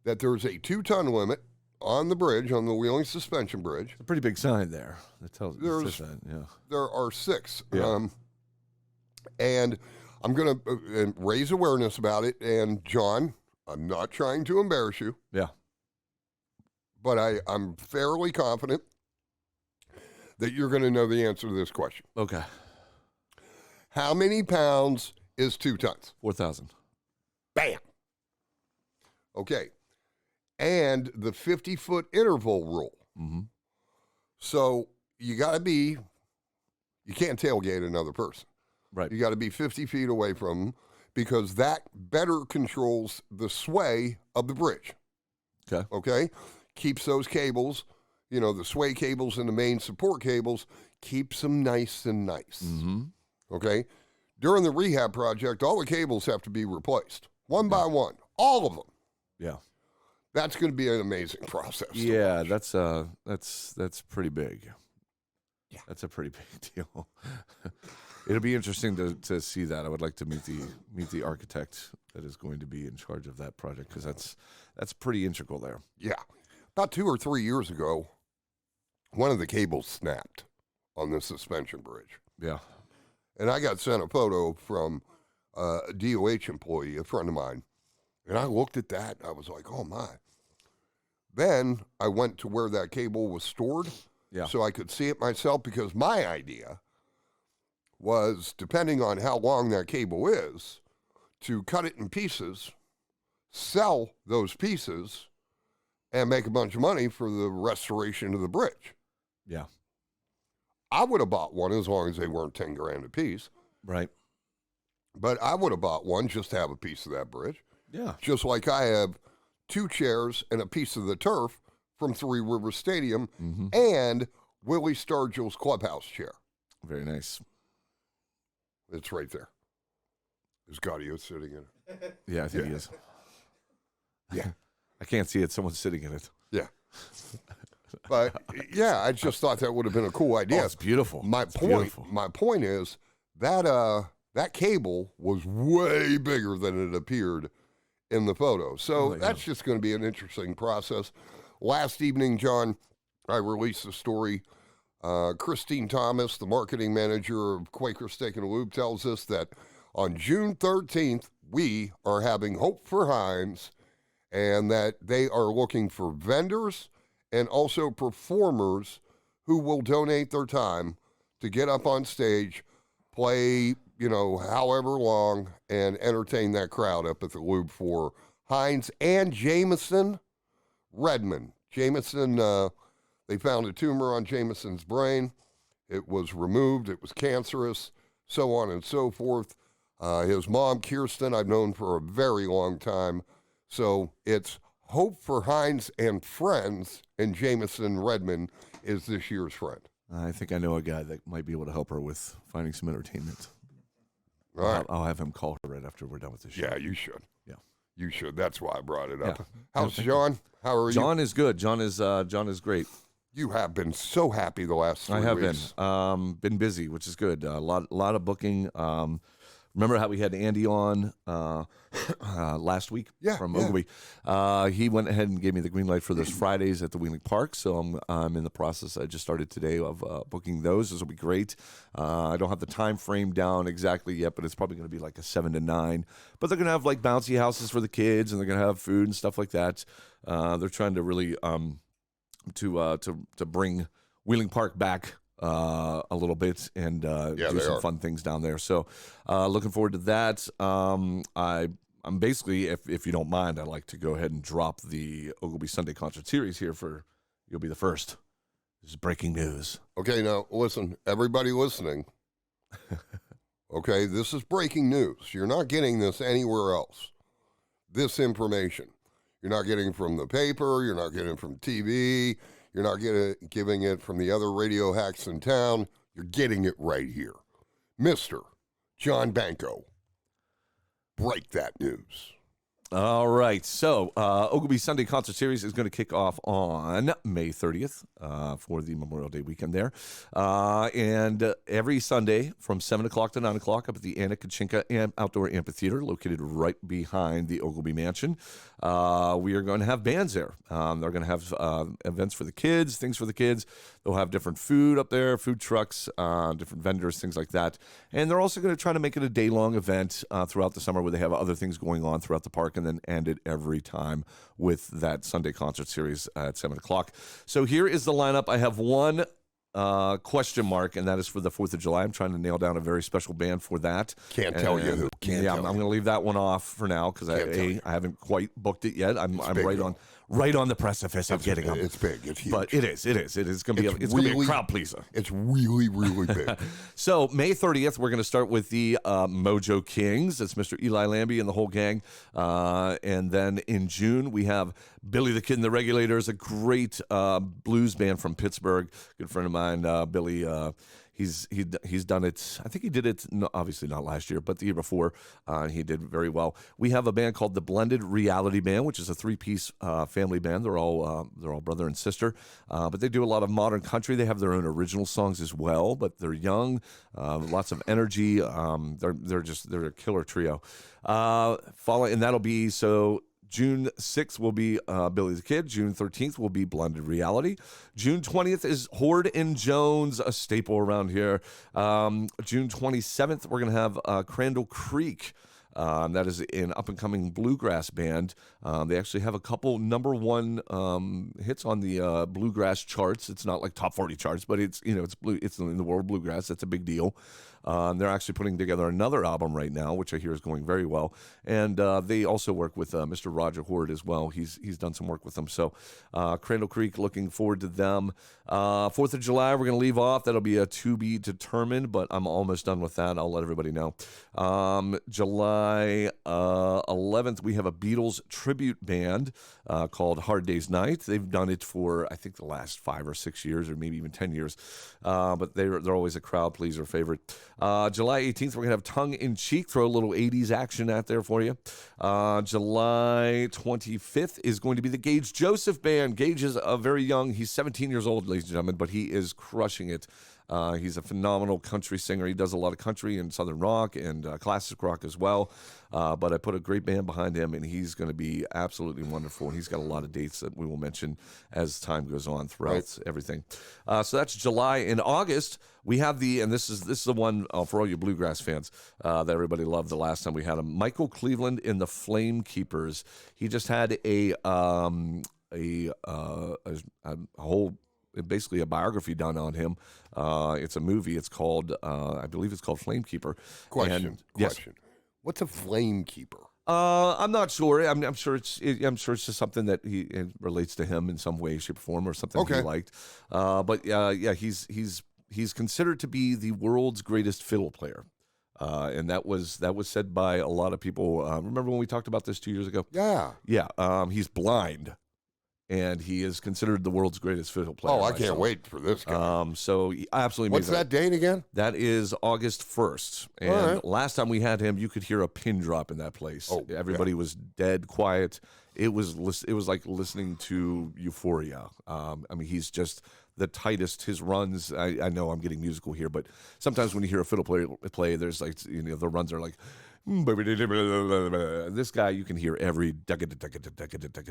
that there's a 2-ton limit on the bridge, on the Wheeling Suspension Bridge. It's a pretty big sign there that tells us that. Yeah. There are 6. Yeah. And I'm going to raise awareness about it. And, Jon, I'm not trying to embarrass you. Yeah. But I'm fairly confident that you're going to know the answer to this question. Okay. How many pounds is 2 tons? 4,000. Bam. Okay. And the 50-foot interval rule. Mm-hmm. So you got to be You can't tailgate another person. Right. You got to be 50 feet away from them because that better controls the sway of the bridge. Okay. Okay? Keeps those cables, the sway cables and the main support cables, keeps them nice and nice. Mm-hmm. Okay? During the rehab project, all the cables have to be replaced, one by one, all of them. Yeah. That's going to be an amazing process. Yeah, that's pretty big. Yeah. That's a pretty big deal. It'll be interesting to see that. I would like to meet the architect that is going to be in charge of that project because that's pretty integral there. Yeah. About 2 or 3 years ago, one of the cables snapped on the suspension bridge. Yeah. And I got sent a photo from a DOH employee, a friend of mine. And I looked at that, and I was like, oh, my. Then I went to where that cable was stored so I could see it myself because my idea was, depending on how long that cable is, to cut it in pieces, sell those pieces, and make a bunch of money for the restoration of the bridge. Yeah. I would have bought one as long as they weren't 10 grand a piece. Right. But I would have bought one just to have a piece of that bridge. Yeah. Just like I have 2 chairs and a piece of the turf from Three Rivers Stadium and Willie Stargill's clubhouse chair. Very nice. It's right there. Is Gaudio sitting in it? Yeah, I think he is. Yeah. I can't see it. Someone's sitting in it. Yeah. But, yeah, I just thought that would have been a cool idea. Oh, it's beautiful. My point is that cable was way bigger than it appeared in the photo. So that's just going to be an interesting process. Last evening, John, I released a story. Christine Thomas, the marketing manager of Quaker Steak and Lube, tells us that on June 13th, we are having Hope for Heinz, and that they are looking for vendors and also performers who will donate their time to get up on stage, play, however long, and entertain that crowd up at the Lube for Heinz and Jameson Redmond. Jameson, they found a tumor on Jameson's brain. It was removed. It was cancerous, so on and so forth. His mom, Kirsten, I've known for a very long time. So it's Hope for Heinz and Friends, and Jameson Redmond is this year's friend. I think I know a guy that might be able to help her with finding some entertainment. All right. I'll have him call her right after we're done with this show. Yeah, you should. Yeah. You should. That's why I brought it up. Yeah. How's John? How are you? John is good. John is great. You have been so happy the last 3 weeks. I have been busy, which is good. A lot of booking. Remember how we had Andy on last week from Ogilvy? He went ahead and gave me the green light for those Fridays at the Wheeling Park. So I'm in the process. I just started today of booking those. This will be great. I don't have the time frame down exactly yet, but it's probably going to be like a 7 to 9. But they're going to have like bouncy houses for the kids, and they're going to have food and stuff like that. They're trying to really to bring Wheeling Park back a little bit and do some fun things down there. So looking forward to that. I'm basically, if you don't mind, I'd like to go ahead and drop the Ogilvy Sunday Concert Series here for You'll Be the First. This is breaking news. Okay, now listen, everybody listening. Okay, this is breaking news. You're not getting this anywhere else. This information. You're not getting it from the paper. You're not getting it from TV. You're not giving it from the other radio hacks in town. You're getting it right here. Mr. Jon Banco. Break that news. All right. So, Ogilvy Sunday Concert Series is going to kick off on May 30th for the Memorial Day weekend there. And every Sunday from 7 o'clock to 9 o'clock up at the Anna Kachinka Outdoor Amphitheater, located right behind the Ogilvy Mansion. We are going to have bands there. They're going to have events for the kids, things for the kids. They'll have different food up there, food trucks, different vendors, things like that. And they're also going to try to make it a day-long event throughout the summer where they have other things going on throughout the park, and then end it every time with that Sunday Concert Series at 7 o'clock. So here is the lineup. I have one question mark, and that is for the 4th of July. I'm trying to nail down a very special band for that. Can't tell you who. I'm going to leave that one off for now because I haven't quite booked it yet. I'm right on the precipice of getting them. It's big. It's huge. But it is going to be a crowd pleaser. It's really, really big. So May 30th, we're going to start with the Mojo Kings. That's Mr. Eli Lambie and the whole gang. And then in June, we have Billy the Kid and the Regulators, a great blues band from Pittsburgh. Good friend of mine, Billy. He's done it. I think he did it. Obviously not last year, but the year before. He did very well. We have a band called the Blended Reality Band, which is a 3-piece family band. They're all brother and sister, but they do a lot of modern country. They have their own original songs as well, but they're young, lots of energy. They're a killer trio. And that'll be so. June 6th will be Billy the Kid. June 13th will be Blended Reality. June 20th is Horde and Jones, a staple around here. June 27th, we're going to have Crandall Creek. That is an up-and-coming bluegrass band. They actually have a couple number one hits on the bluegrass charts. It's not like top 40 charts, but it's in the world bluegrass. That's a big deal. They're actually putting together another album right now, which I hear is going very well. And they also work with Mr. Roger Horde as well. He's done some work with them. So Crandall Creek, looking forward to them. 4th of July, we're going to leave off. That'll be a to be determined, but I'm almost done with that. I'll let everybody know. July 11th, we have a Beatles tribute band called Hard Day's Night. They've done it for, I think, the last 5 or 6 years, or maybe even 10 years. But they're always a crowd pleaser favorite. July 18th, we're going to have Tongue in Cheek, throw a little 80s action out there for you. July 25th is going to be the Gage Joseph Band. Gage is very young. He's 17 years old, ladies and gentlemen, but he is crushing it. He's a phenomenal country singer. He does a lot of country and southern rock and classic rock as well. But I put a great band behind him, and he's going to be absolutely wonderful. And he's got a lot of dates that we will mention as time goes on throughout everything. So that's July. In August, we have and this is the one for all you bluegrass fans that everybody loved the last time we had him. Michael Cleveland in the Flame Keepers. He just had a whole, basically a biography done on him. It's a movie. It's called, I believe it's called Flamekeeper. Question. Yes. What's a flamekeeper? I'm not sure. I'm sure it's just something that it relates to him in some way, shape, or form, or something he liked. But he's considered to be the world's greatest fiddle player. And that was said by a lot of people. Remember when we talked about this 2 years ago? Yeah. Yeah. He's blind. And he is considered the world's greatest fiddle player. Oh, I can't wait for this guy. So absolutely amazing. What's that date again? That is August 1st. And last time we had him, you could hear a pin drop in that place. Oh, everybody was dead quiet. It was like listening to Euphoria. I mean, he's just the tightest. His runs, I know I'm getting musical here, but sometimes when you hear a fiddle player play, there's like, the runs are like, this guy, you can hear every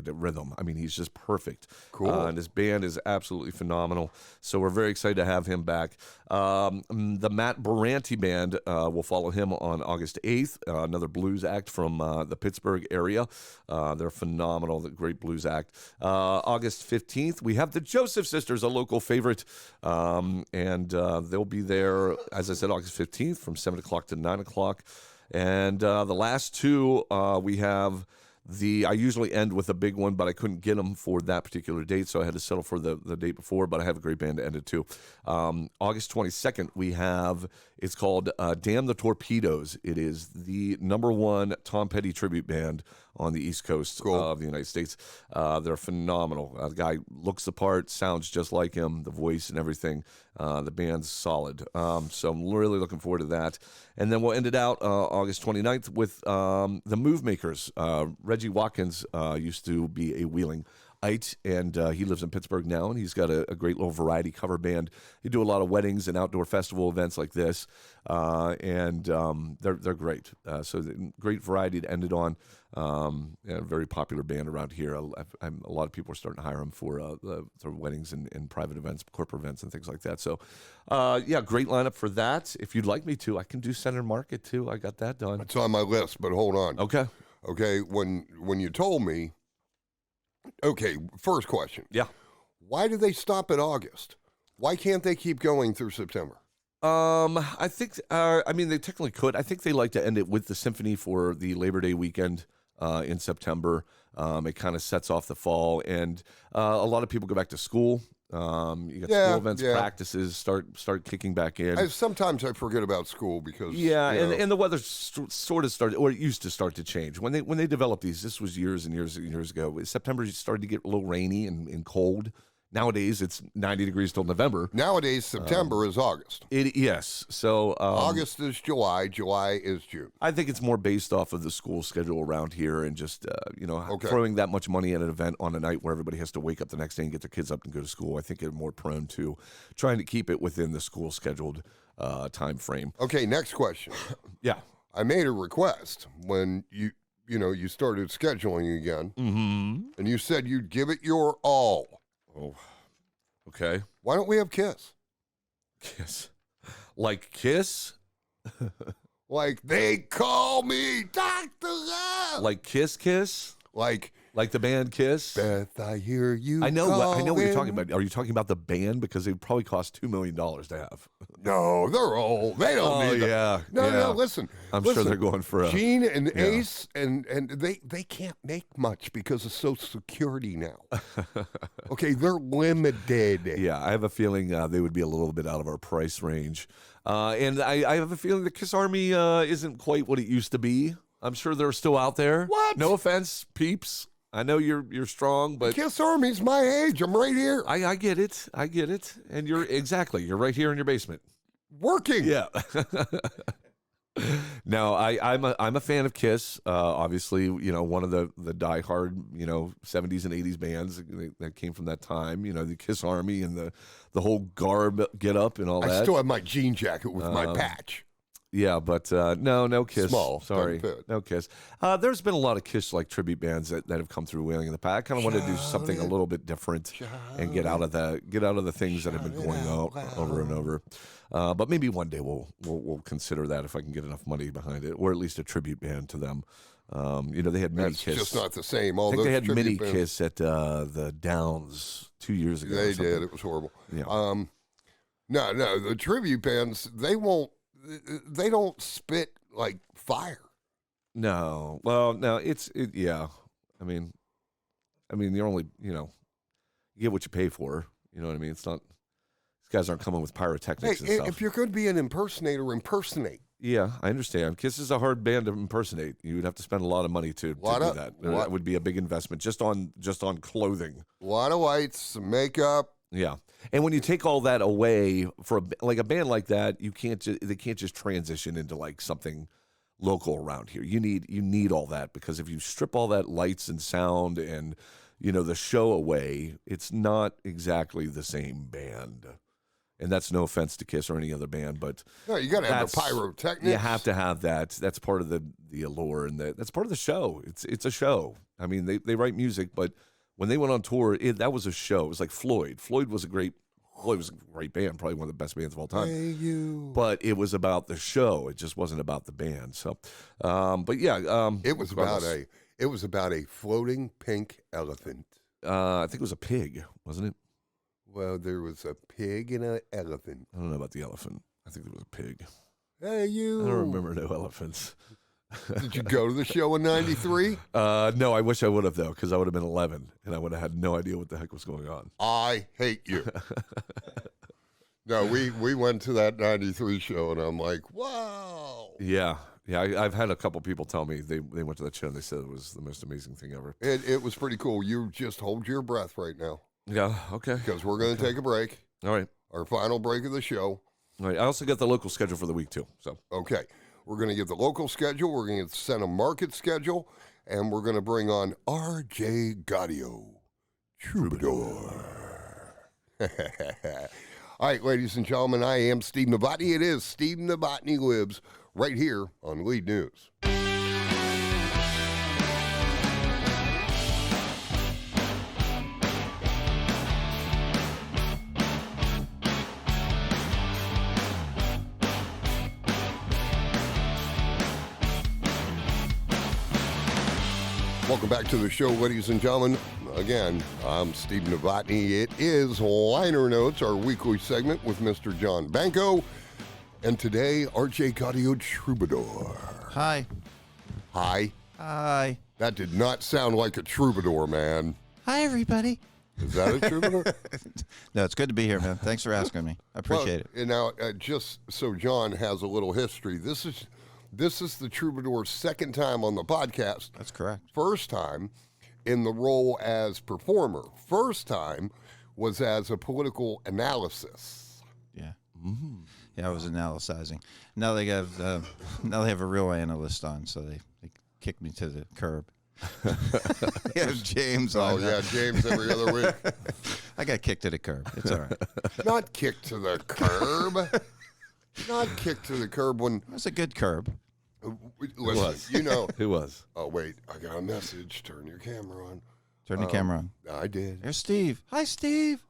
rhythm. I mean, he's just perfect. Cool. And his band is absolutely phenomenal. So we're very excited to have him back. The Matt Baranti Band will follow him on August 8th, another blues act from the Pittsburgh area. They're phenomenal, the great blues act. August 15th, we have the Joseph Sisters, a local favorite. And they'll be there, as I said, August 15th from 7 o'clock to 9 o'clock. And the last two, we have I usually end with a big one, but I couldn't get them for that particular date, so I had to settle for the date before, but I have a great band to end it too. August 22nd, we have, it's called Damn the Torpedoes. It is the #1 Tom Petty tribute band on the East Coast of the United States. They're phenomenal. The guy looks the part, sounds just like him, the voice and everything. The band's solid. So I'm really looking forward to that. And then we'll end it out August 29th with the Move Makers. Reggie Watkins used to be a Wheelingite, and he lives in Pittsburgh now, and he's got a great little variety cover band. They do a lot of weddings and outdoor festival events like this, and they're great. So great variety to end it on. A very popular band around here. A lot of people are starting to hire them for weddings and private events, corporate events, and things like that. So, great lineup for that. If you'd like me to, I can do Center Market too. I got that done. It's on my list, but hold on. Okay. When you told me, first question. Yeah. Why do they stop at August? Why can't they keep going through September? I think, they technically could. I think they like to end it with the symphony for the Labor Day weekend. in September. It kind of sets off the fall, and a lot of people go back to school. You got school events, practices start kicking back in. Sometimes I forget about school because and the weather sort of started, or it used to start to change when they developed these. This was years and years and years ago. September started to get a little rainy and cold. Nowadays, it's 90 degrees till November. Nowadays, September is August. Yes. So August is July. July is June. I think it's more based off of the school schedule around here and just, throwing that much money at an event on a night where everybody has to wake up the next day and get their kids up and go to school. I think they're more prone to trying to keep it within the school scheduled time frame. Okay, next question. Yeah. I made a request when you started scheduling again, and you said you'd give it your all. Oh, okay. Why don't we have Kiss? Kiss? Like Kiss? Like they call me Dr. Love. Like Kiss? Like the band Kiss? Beth, I hear you. I know what you're talking about. Are you talking about the band? Because they probably cost $2 million to have. No, they're old. They don't need them. Yeah. No, listen. I'm sure they're going for a Gene and Ace, and they can't make much because of Social Security now. Okay, they're limited. Yeah, I have a feeling they would be a little bit out of our price range. And I have a feeling the Kiss Army isn't quite what it used to be. I'm sure they're still out there. What? No offense, peeps. I know you're strong, but Kiss Army's my age. I'm right here. I get it. And you're right here in your basement. Working. Yeah. No, I'm a fan of Kiss. Obviously, one of the diehard, 70s and 80s bands that came from that time. The Kiss Army and the whole garb get up and all that. I still have my jean jacket with my patch. Yeah, but no Kiss. Small. Sorry, no Kiss. There's been a lot of Kiss tribute bands that have come through Wheeling in the past. I kind of wanted to do something a little bit different and get out of the things that have been going on over and over. But maybe one day we'll consider that if I can get enough money behind it, or at least a tribute band to them. They had mini Kiss. Just not the same. I think they had mini Kiss at the Downs 2 years ago. They did. It was horrible. Yeah. No, the tribute bands, they don't spit like fire. No. Well, no, yeah. I mean, you're only, you get what you pay for. You know what I mean? It's not, these guys aren't coming with pyrotechnics and stuff. If you're going to be an impersonator, impersonate. Yeah, I understand. Kiss is a hard band to impersonate. You would have to spend a lot of money to do that. That would be a big investment just on clothing. A lot of lights, makeup. Yeah, and when you take all that away for a band like that, they can't just transition into something local around here. You need all that, because if you strip all that lights and sound and the show away, it's not exactly the same band. And that's no offense to Kiss or any other band, but no, you got to have the pyrotechnics. You have to have that. That's part of the allure, and that's part of the show. It's a show. I mean, they write music, but when they went on tour, that was a show. It was like Floyd. Floyd was a great band, probably one of the best bands of all time. Hey, you. But it was about the show. It just wasn't about the band. So, but yeah, it was about a floating pink elephant. I think it was a pig, wasn't it? Well, there was a pig and an elephant. I don't know about the elephant. I think there was a pig. Hey, you. I don't remember no elephants. Did you go to the show in '93? No, I wish I would have, though, because I would have been 11, and I would have had no idea what the heck was going on. I hate you. No, we went to that '93 show, and I'm like, wow. Yeah. I've had a couple people tell me they went to that show, and they said it was the most amazing thing ever. It was pretty cool. You just hold your breath right now. Yeah, okay. Because we're going to take a break. All right. Our final break of the show. All right. I also got the local schedule for the week, too. So okay. We're going to get the local schedule. We're going to get the Santa Market schedule. And we're going to bring on R.J. Gaudio, Troubadour. All right, ladies and gentlemen, I am Steve Novotney. It is Steve Novotney Lives right here on LEDE News. Welcome back to the show, ladies and gentlemen. Again, I'm Steve Novotney. It is Liner Notes, our weekly segment with Mr. Jon Banco. And today, R.J. Gaudio Troubadour. Hi. Hi. Hi. That did not sound like a troubadour, man. Hi, everybody. Is that a troubadour? No, it's good to be here, man. Thanks for asking me. I appreciate it. And now, just so John has a little history, this is the troubadour's second time on the podcast. That's correct. First time in the role as performer. First time was as a political analysis. Yeah. Yeah, I was analyzing. Now they have a real analyst on, so they kicked me to the curb. Yeah, James. Oh, yeah, James every other week. I got kicked to the curb. It's all right. Not kicked to the curb. Not kicked to the curb when... It was a good curb. Listen, you know... Who was? Oh, wait, I got a message. Turn your camera on. Turn the camera on. I did. There's Steve. Hi, Steve.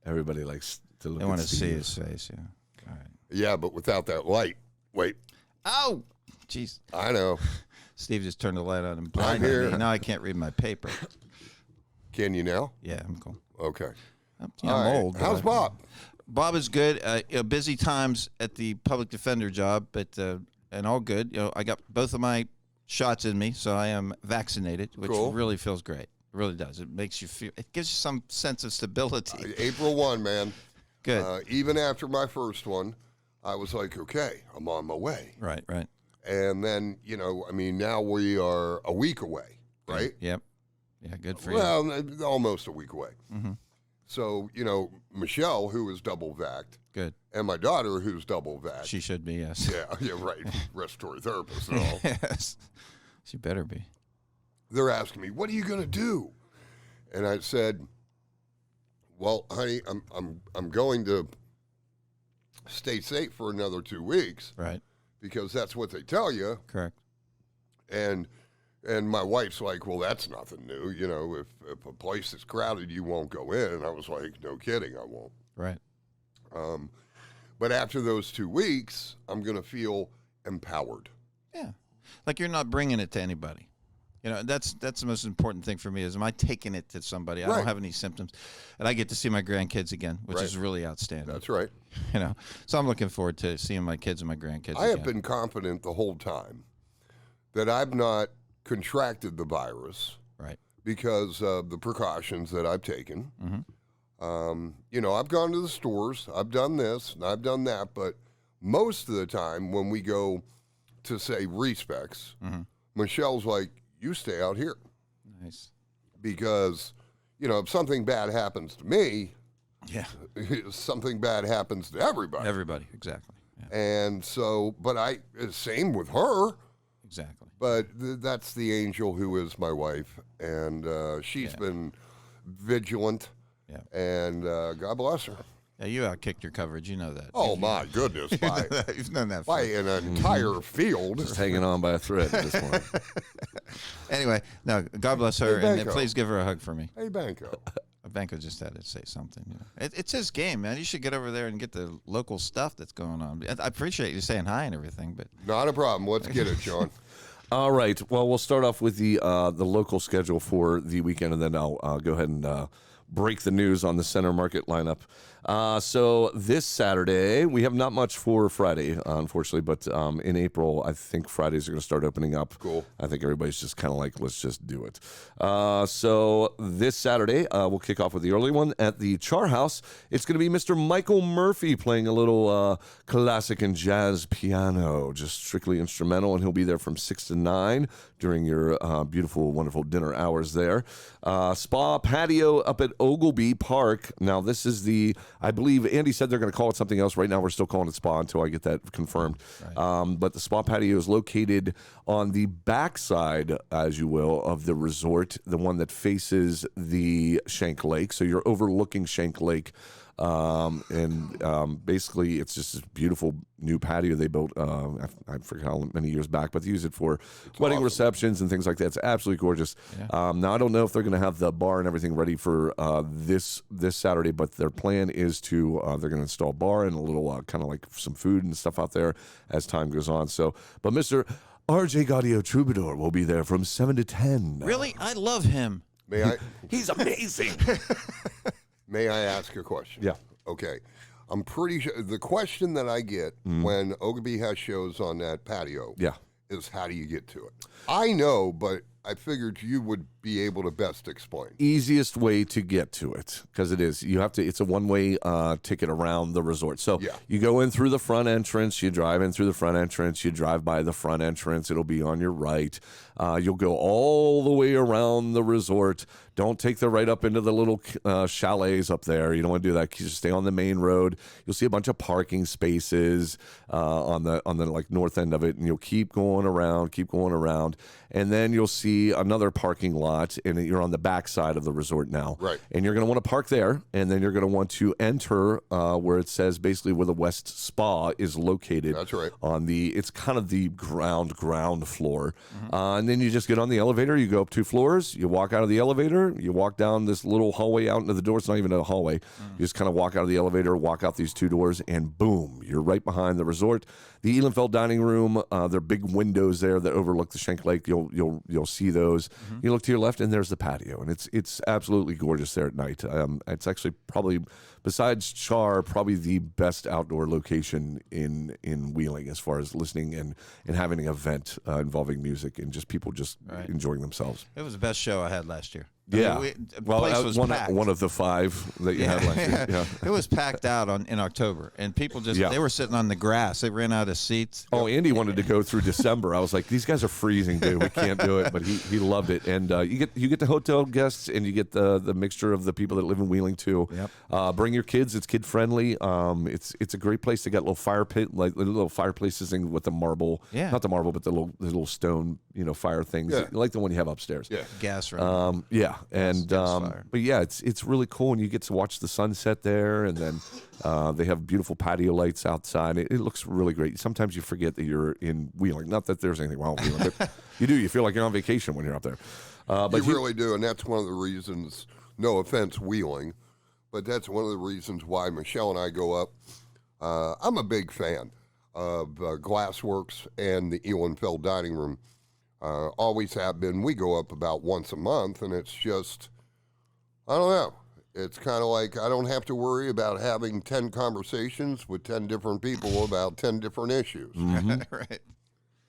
Everybody likes to look They at want to Steve. see his face, yeah. All right. Yeah, but without that light. Wait, Oh! Jeez. I know. Steve just turned the light on and I'm blinded here. me. Now I can't read my paper. Can you now? Yeah, I'm cool. Okay. I'm All right. old. How's but Bob? Bob is good. Busy times at the public defender job, but and all good. I got both of my shots in me, so I am vaccinated, which Cool. really feels great. It really does. It makes you feel. It gives you some sense of stability. April 1, man. Good. Even after my first one, I was like, okay, I'm on my way. Right. And then, now we are a week away, right? Yep. Yeah. Good for you. Well, almost a week away. Mm-hmm. So, Michelle, who is double vaxxed, Good. and my daughter, who's double vaxxed. She should be. Yes. Yeah, right. Respiratory therapist and all. Yes. She better be. They're asking me, what are you going to do? And I said, well, honey, I'm going to stay safe for another 2 weeks. Right. Because that's what they tell you. Correct. And my wife's like, well, that's nothing new. If a place is crowded, you won't go in. And I was like, no kidding, I won't. Right. But after those 2 weeks, I'm going to feel empowered. Yeah. Like you're not bringing it to anybody. That's the most important thing for me is am I taking it to somebody? I Right. don't have any symptoms. And I get to see my grandkids again, which Right. is really outstanding. That's right. So I'm looking forward to seeing my kids and my grandkids I again. have been confident the whole time that I've not contracted the virus Right. because of the precautions that I've taken. Mm-hmm. I've gone to the stores, I've done this, and I've done that, but most of the time when we go to, say, Respecs, Michelle's like, you stay out here. Nice. Because, if something bad happens to me, Yeah. something bad happens to everybody. Everybody. Exactly. Yeah. And so, same with her. Exactly. But that's the angel who is my wife, and she's been vigilant. Yeah. And God bless her. Yeah, you outkicked your coverage. You know that. Oh my goodness! You've known that. By an entire field. Just hanging on by a thread at this point. Anyway, no. God bless her, Hey, and Banco. please give her a hug for me. Hey, Banco. Banco just had to say something. It's his game, man. You should get over there and get the local stuff that's going on. I appreciate you saying hi and everything, but Not a problem. Let's get it, John. All right. Well, we'll start off with the local schedule for the weekend, and then I'll go ahead and break the news on the center market lineup. So this Saturday, we have not much for Friday, unfortunately, but in April, I think Fridays are going to start opening up. Cool. I think everybody's just kind of like, let's just do it. So this Saturday, we'll kick off with the early one at the Char House. It's going to be Mr. Michael Murphy playing a little classic and jazz piano, just strictly instrumental, and he'll be there from 6 to 9 during your beautiful, wonderful dinner hours there. Spa patio up at Ogleby Park. Now, this is I believe Andy said they're going to call it something else. Right now, we're still calling it spa until I get that confirmed. Right. But the spa patio is located on the backside, as you will, of the resort, the one that faces the Shank Lake. So you're overlooking Shank Lake. Basically, it's just this beautiful new patio they built. I forget how many years back, but they use it for wedding receptions and things like that. It's absolutely gorgeous. Yeah. Now I don't know if they're going to have the bar and everything ready for this Saturday, but their plan is to they're going to install a bar and a little kind of like some food and stuff out there as time goes on. So, but Mr. R.J. Gaudio Troubadour will be there from 7 to 10. really, I love him. May I? He's amazing. May I ask a question? Yeah. Okay. I'm pretty sure the question that I get when Ogleby has shows on that patio Yeah. is how do you get to it? I know, but I figured you would be able to best explain. Easiest way to get to it, because it is. You have to. It's a one-way ticket around the resort. So you go in through the front entrance. You drive in through the front entrance. You drive by the front entrance. It'll be on your right. You'll go all the way around the resort. Don't take the right up into the little chalets up there. You don't want to do that. You just stay on the main road. You'll see a bunch of parking spaces on the like north end of it, and you'll keep going around, and then you'll see another parking lot, and you're on the back side of the resort now. Right. And you're going to want to park there, and then you're going to want to enter where it says basically where the West Spa is located. That's right. It's kind of the ground floor. And then you just get on the elevator. You go up 2 floors. You walk out of the elevator. You walk down this little hallway out into the door. It's not even a hallway. You just kind of walk out of the elevator, walk out these 2 doors, and boom, you're right behind the resort. The Ehlenfeld dining room, there are big windows there that overlook the Schenk Lake. You'll see those. You look to your left, and there's the patio, and it's absolutely gorgeous there at night. It's actually probably, besides Char, probably the best outdoor location in Wheeling as far as listening and having an event involving music and just people just enjoying themselves. It was the best show I had last year. Yeah. I mean, well, place was packed. one of the 5 that you had last year. Yeah. It was packed out in October, and people they were sitting on the grass. They ran out of seats. Oh, Andy wanted to go through December. I was like, these guys are freezing, dude. We can't do it. But he loved it. And you get the hotel guests, and you get the mixture of the people that live in Wheeling too. Yep. Bring your kids. It's kid friendly. It's a great place. They got little fire pit, like little fireplaces with the marble. Yeah. Not the marble, but the little stone, fire things, like the one you have upstairs. Yeah. Gas right. Yeah, and but yeah, it's really cool, and you get to watch the sunset there, and then they have beautiful patio lights outside. It looks really great. Sometimes you forget that you're in Wheeling. Not that there's anything wrong with Wheeling, but you do. You feel like you're on vacation when you're up there. But you really do, and that's one of the reasons. No offense, Wheeling, but that's one of the reasons why Michelle and I go up. I'm a big fan of Glassworks and the Ehlenfeld Dining Room. Always have been. We go up about once a month, and it's just, I don't know. It's kind of like I don't have to worry about having 10 conversations with 10 different people about 10 different issues. Right.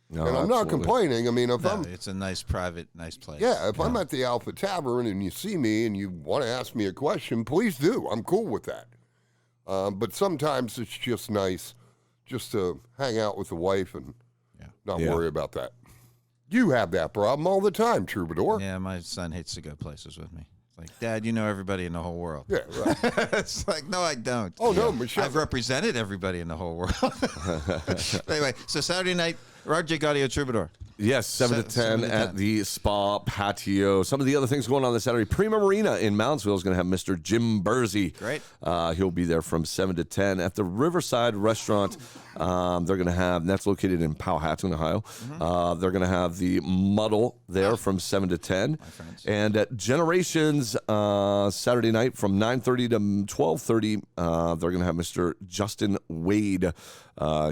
No, and I'm not complaining. I mean, it's a nice private, nice place. Yeah, if I'm at the Alpha Tavern and you see me and you want to ask me a question, please do. I'm cool with that. But sometimes it's just nice just to hang out with the wife and not worry about that. You have that problem all the time, Troubadour. Yeah, my son hates to go places with me. It's like, Dad, you know everybody in the whole world. Yeah, right. It's like, no, I don't. Oh, no, Michelle. I've represented everybody in the whole world. Anyway, so Saturday night, Roger Gaudio Troubadour. Yes, 7 to 10 at the spa patio. Some of the other things going on this Saturday. Prima Marina in Moundsville is going to have Mr. Jim Bursey. Great. He'll be there from 7 to 10 at the Riverside Restaurant. They're going to have, and that's located in Powhatan, Ohio. They're going to have the Muddle there from 7 to 10. And at Generations Saturday night from 9:30 to 12:30, they're going to have Mr. Justin Wade.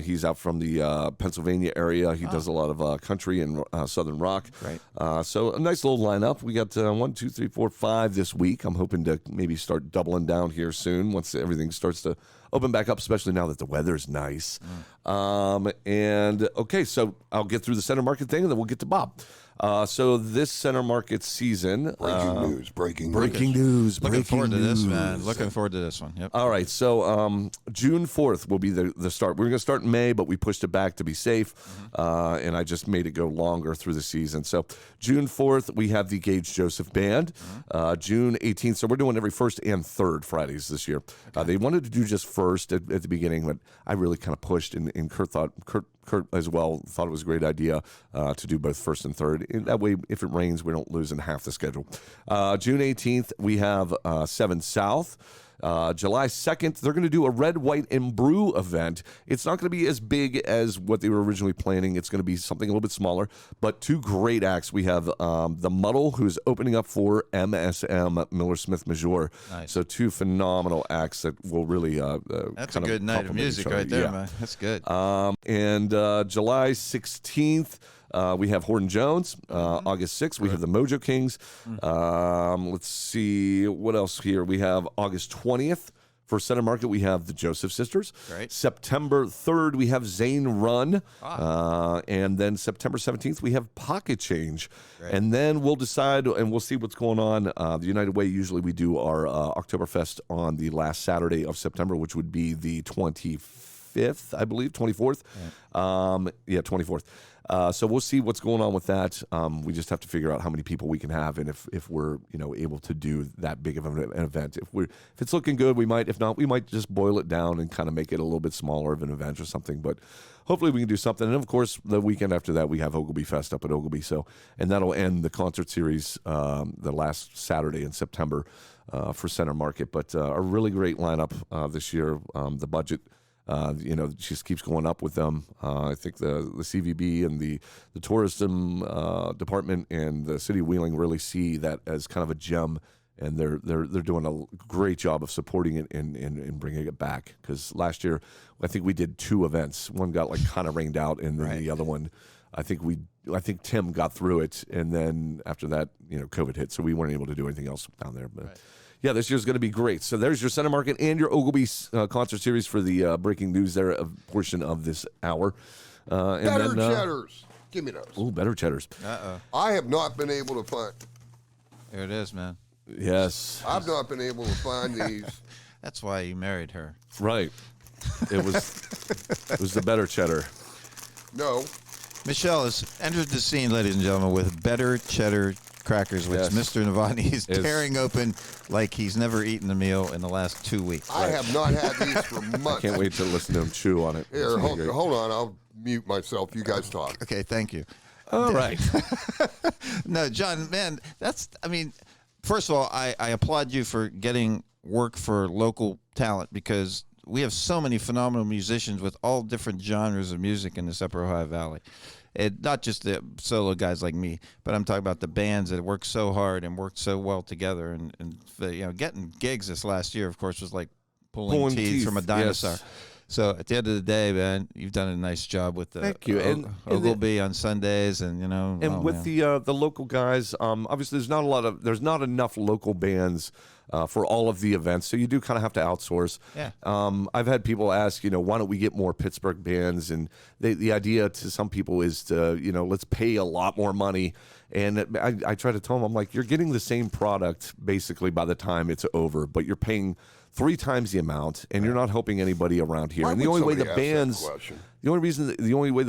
He's out from the Pennsylvania area. He does a lot of country and southern rock. Right. So a nice little lineup. We got 1, 2, 3, 4, 5 this week. I'm hoping to maybe start doubling down here soon once everything starts to open back up, especially now that the weather's nice. And okay, so I'll get through the Center Market thing, and then we'll get to Bob. So this Center Market season, Breaking news. Looking forward to this, man. Looking forward to this one. Yep. All right, so June 4th will be the start. We were going to start in May, but we pushed it back to be safe, and I just made it go longer through the season. So June 4th, we have the Gage Joseph Band. June 18th, so we're doing every first and third Fridays this year. They wanted to do just first at the beginning, but I really kind of pushed, and Kurt as well thought it was a great idea to do both first and third. And that way, if it rains, we don't lose in half the schedule. June 18th, we have 7 South. July 2nd, they're going to do a Red, White, and Brew event. It's not going to be as big as what they were originally planning. It's going to be something a little bit smaller, but 2 great acts. We have the Muddle, who's opening up for MSM, Miller Smith Major. Nice. So 2 phenomenal acts that will really that's a good night of music right there, man. That's good. And July 16th, we have Horton Jones. August 6th, we have the Mojo Kings. Let's see, what else here? We have August 20th For Center Market, we have the Joseph Sisters. Right. September 3rd, we have Zane Run. And then September 17th, we have Pocket Change. Right. And then we'll decide and we'll see what's going on. The United Way, usually we do our Oktoberfest on the last Saturday of September, which would be the 25th, I believe, 24th. 24th. So we'll see what's going on with that. We just have to figure out how many people we can have, and if we're able to do that big of an event. If it's looking good, we might. If not, we might just boil it down and kind of make it a little bit smaller of an event or something. But hopefully we can do something. And of course, the weekend after that, we have Ogilvy Fest up at Ogilvy. And that'll end the concert series the last Saturday in September for Center Market. But a really great lineup this year. The budget. Just keeps going up with them. I think the CVB and the tourism department and the city of Wheeling really see that as kind of a gem, and they're doing a great job of supporting it and bringing it back. Because last year, I think we did 2 events. One got kind of rained out, and then the other one, I think Tim got through it, and then after that, COVID hit, so we weren't able to do anything else down there. But. Right. Yeah, this year's going to be great. So there's your Center Market and your Ogilvy concert series for the breaking news there portion of this hour. Better cheddars. Give me those. Oh, better cheddars. I have not been able to find. There it is, man. Yes. I've not been able to find these. That's why you married her. Right. It was the better cheddar. No. Michelle has entered the scene, ladies and gentlemen, with better cheddar crackers, which Mr. Novotney is tearing open like he's never eaten a meal in the last 2 weeks. I have not had these for months. I can't wait to listen to him chew on it. Here, hold on. I'll mute myself. You guys talk. Okay, thank you. All right. No, John, man, first of all, I applaud you for getting work for local talent, because we have so many phenomenal musicians with all different genres of music in this Upper Ohio Valley. Not just the solo guys like me, but I'm talking about the bands that work so hard and work so well together. And getting gigs this last year, of course, was like pulling teeth from a dinosaur. Yes. So at the end of the day, man, you've done a nice job with the Thank you. And Ogilvy on Sundays, and with the local guys. Obviously, there's not enough local bands for all of the events, so you do kind of have to outsource. Yeah. I've had people ask, why don't we get more Pittsburgh bands? And the idea to some people is to, let's pay a lot more money. And I try to tell them, I'm like, you're getting the same product basically by the time it's over, but you're paying 3 times the amount, and you're not helping anybody around here. And the only way the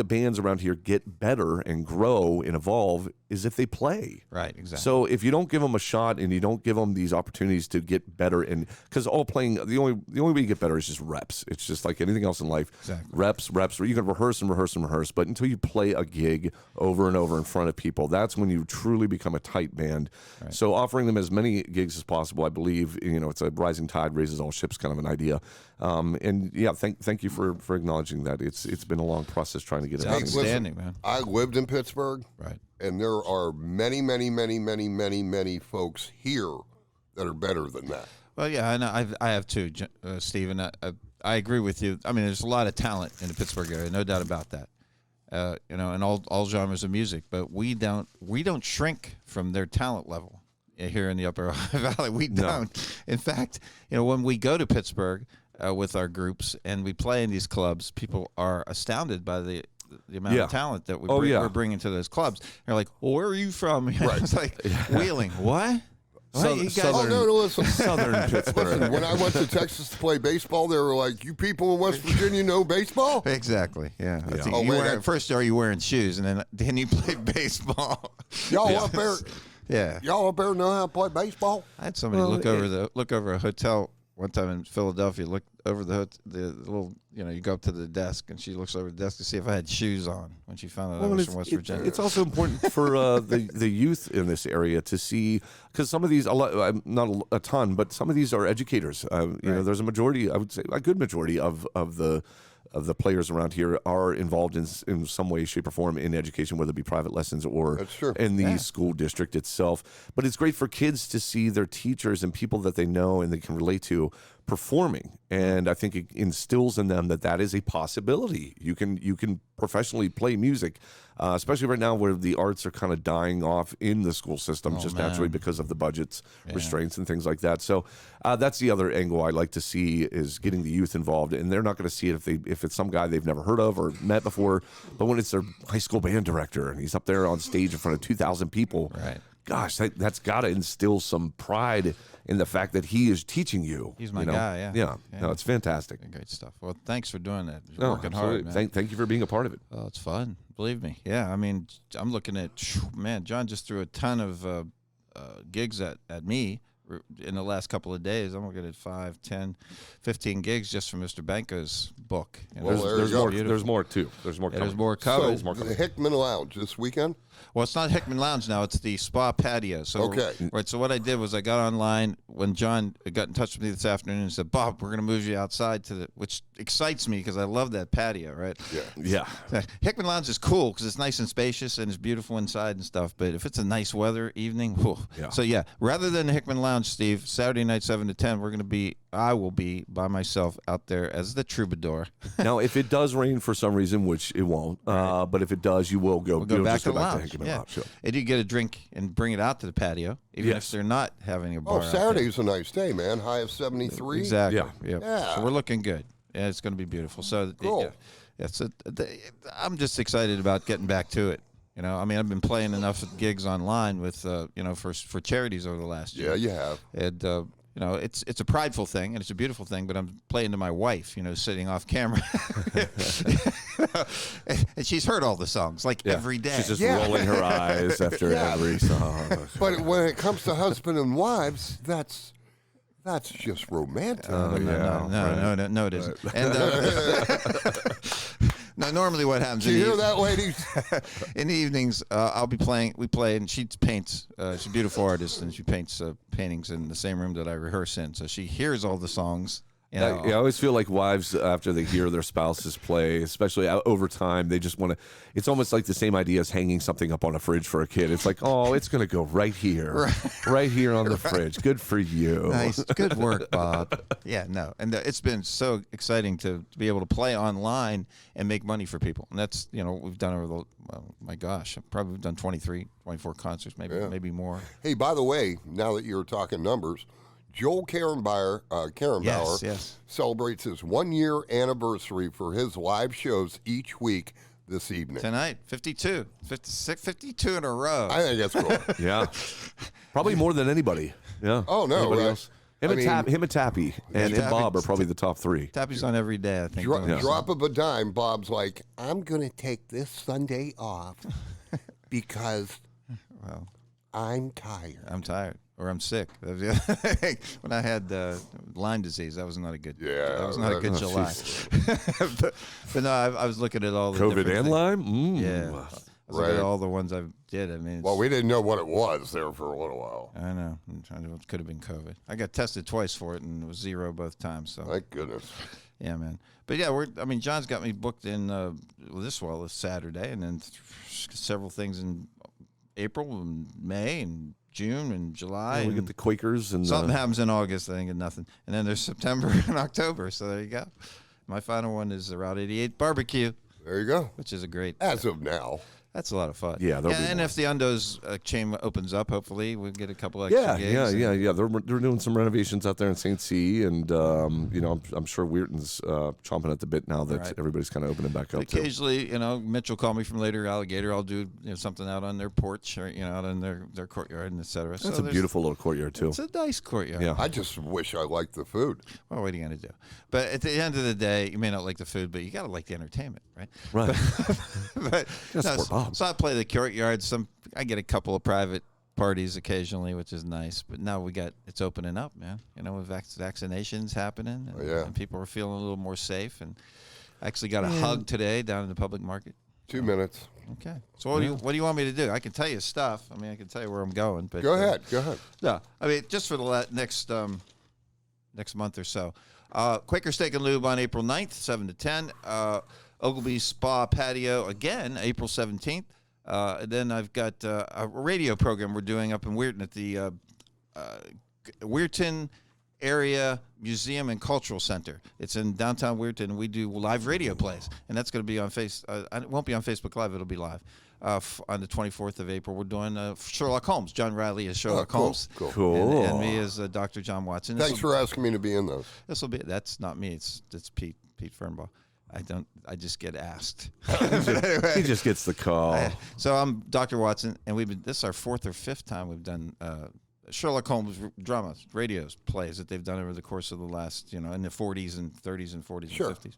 bands around here get better and grow and evolve is if they play. Right, exactly. So if you don't give them a shot and you don't give them these opportunities to get better, and because all playing, the only way you get better is just reps. It's just like anything else in life. Exactly. Reps. You can rehearse and rehearse and rehearse, but until you play a gig over and over in front of people, that's when you truly become a tight band. Right. So offering them as many gigs as possible, I believe, it's a rising tide raises all ships kind of an idea. Thank you for acknowledging that. It's been a long process trying to get it. Outstanding, man. I lived in Pittsburgh. Right. And there are many, many, many, many, many, many folks here that are better than that. Well, yeah, I know. I have too, Stephen. I agree with you. I mean, there's a lot of talent in the Pittsburgh area, no doubt about that. And all genres of music, but we don't shrink from their talent level here in the Upper Ohio Valley. We don't. No. In fact, when we go to Pittsburgh with our groups and we play in these clubs, people are astounded by the amount of talent that we're bringing to those clubs. They're like, well, where are you from? Right. It's like, Wheeling. What? Southern Pittsburgh. Listen, when I went to Texas to play baseball, they were like, you people in West Virginia know baseball? Exactly, yeah. First, are you wearing shoes? And then you play baseball. Y'all up there? Yeah. Y'all up there know how to play baseball? I had somebody look over a hotel one time in Philadelphia, look over the little, you go up to the desk, and she looks over the desk to see if I had shoes on when she found out I was from West Virginia. It's also important for the youth in this area to see, because some of these, not a ton, but some of these are educators. There's a majority, I would say, a good majority of the players around here are involved in some way, shape, or form in education, whether it be private lessons or in the school district itself. But it's great for kids to see their teachers and people that they know and they can relate to performing, and I think it instills in them that is a possibility. You can professionally play music, especially right now where the arts are kind of dying off in the school system, just naturally because of the budgets restraints and things like that. So that's the other angle I like to see, is getting the youth involved, and they're not going to see it if it's some guy they've never heard of or met before, but when it's their high school band director and he's up there on stage in front of 2,000 people, Right. Gosh, that's got to instill some pride in the fact that he is teaching you. He's my you know? guy, yeah. No, it's fantastic. Great stuff. Well, thanks for doing that. You're No, working absolutely. hard, man. Thank you for being a part of it. Oh, it's fun. Believe me. Yeah, I mean, I'm looking at, man, John just threw a ton of gigs at me in the last couple of days. I'm looking at 5, 10, 15 gigs just from Mr. Banco's book. You know, Well, there's more too. There's more coming. There's more coming. So, the Hickman Lounge this weekend? Well, it's not Hickman Lounge now. It's the Spa Patio. So, Okay. Right. So what I did was I got online when John got in touch with me this afternoon and said, "Bob, we're going to move you outside to which excites me because I love that patio, right? Yeah. Hickman Lounge is cool because it's nice and spacious and it's beautiful inside and stuff. But if it's a nice weather evening, whew. Yeah. So yeah, rather than the Hickman Lounge, Steve, Saturday night 7 to 10, I will be by myself out there as the troubadour. Now, if it does rain for some reason, which it won't, but if it does, you will go. We'll go you'll back just to go the back to lounge. Hickman Yeah. Lounge. Sure. And you get a drink and bring it out to the patio, even Yes. if they're not having a bar. Oh, out there. Saturday's a nice day, man. High of 73. Exactly. Yeah. Yep. Yeah. So we're looking good. Yeah, it's going to be beautiful. So Cool. I'm just excited about getting back to it. You know, I mean, I've been playing enough gigs online with, for charities over the last year. Yeah, you have. And it's a prideful thing and it's a beautiful thing, but I'm playing to my wife, sitting off camera, and she's heard all the songs every day. She's just Yeah. rolling her eyes after every song. But when it comes to husband and wives, that's just romantic. No, it isn't. And now, normally what happens? Do you hear that, ladies? In the evenings, I'll be playing. We play, and she paints. She's a beautiful artist, and she paints paintings in the same room that I rehearse in. So she hears all the songs. I always feel like wives, after they hear their spouses play, especially over time, they just want to. It's almost like the same idea as hanging something up on a fridge for a kid. It's like, oh, it's going to go right here, right here on the fridge. Good for you. Nice, good work, Bob. Yeah, no, and it's been so exciting to be able to play online and make money for people. And that's we've done over the. My gosh, I've probably done 23, 24 concerts, maybe more. Hey, by the way, now that you're talking numbers. Joel Karenbauer Yes. celebrates his 1-year anniversary for his live shows each week this evening. Tonight, 52 in a row. I think that's cool. Yeah, probably more than anybody. Yeah. Oh, no, Anybody right? else? Him and Tappy and Tappy- Bob are probably the top three. Tappy's on every day, I think. Drop of a dime, Bob's like, I'm going to take this Sunday off because I'm tired. I'm tired. Or I'm sick. That was the other thing. When I had Lyme disease, that was not a good. Yeah, that was not a good July. but no, I was looking at all the COVID different and things. Lyme. Yeah, I was looking at all the ones I did. I mean, Well, we didn't know what it was there for a little while. I know. I'm trying to. It could have been COVID. I got tested twice for it, and it was 0 both times. So Thank goodness. yeah, man. But yeah, John's got me booked in this Saturday, and then several things in April and May and June and July. We and get the Quakers and something happens in August, I think, and nothing. And then there's September and October. So there you go. My final one is the Route 88 barbecue, There you go. which is a great. As of now. That's a lot of fun. Yeah, there'll be and more. if the Undo's chain opens up, hopefully we'll get a couple extra gigs. Yeah. They're doing some renovations out there in St. C, and I'm sure Weirton's chomping at the bit now that Right. everybody's kind of opening back up. Too. Occasionally, Mitch will call me from Later Alligator. I'll do something out on their porch or out in their courtyard and etc. That's a beautiful little courtyard too. It's a nice courtyard. Yeah. I just wish I liked the food. Well, what are you going to do? But at the end of the day, you may not like the food, but you got to like the entertainment, right? Right. But support Bob. so I play the courtyard. I get a couple of private parties occasionally, which is nice. But now it's opening up, man. With vaccinations happening, and people are feeling a little more safe. And I actually got a hug today down in the public market. 2 minutes. Okay. So what do you want me to do? I can tell you stuff. I mean, I can tell you where I'm going. But Go ahead. no, I mean, just for the next month or so. Quaker Steak and Lube on April 9th, 7 to 10. Ogilvy Spa Patio again, April 17th. Then I've got a radio program we're doing up in Weirton at the Weirton Area Museum and Cultural Center. It's in downtown Weirton. We do live radio plays, and that's going to be on it won't be on Facebook Live. It'll be live on the 24th of April. We're doing Sherlock Holmes. John Riley is Sherlock Holmes. Cool. And me as Dr. John Watson. Thanks for asking me to be in those. That's not me. It's Pete Fernbaugh. I just get asked. He just gets the call. So I'm Dr. Watson, and this is our 4th or 5th time we've done Sherlock Holmes dramas, radios, plays that they've done over the course of the last, in the 40s and 30s and 40s Sure. and 50s.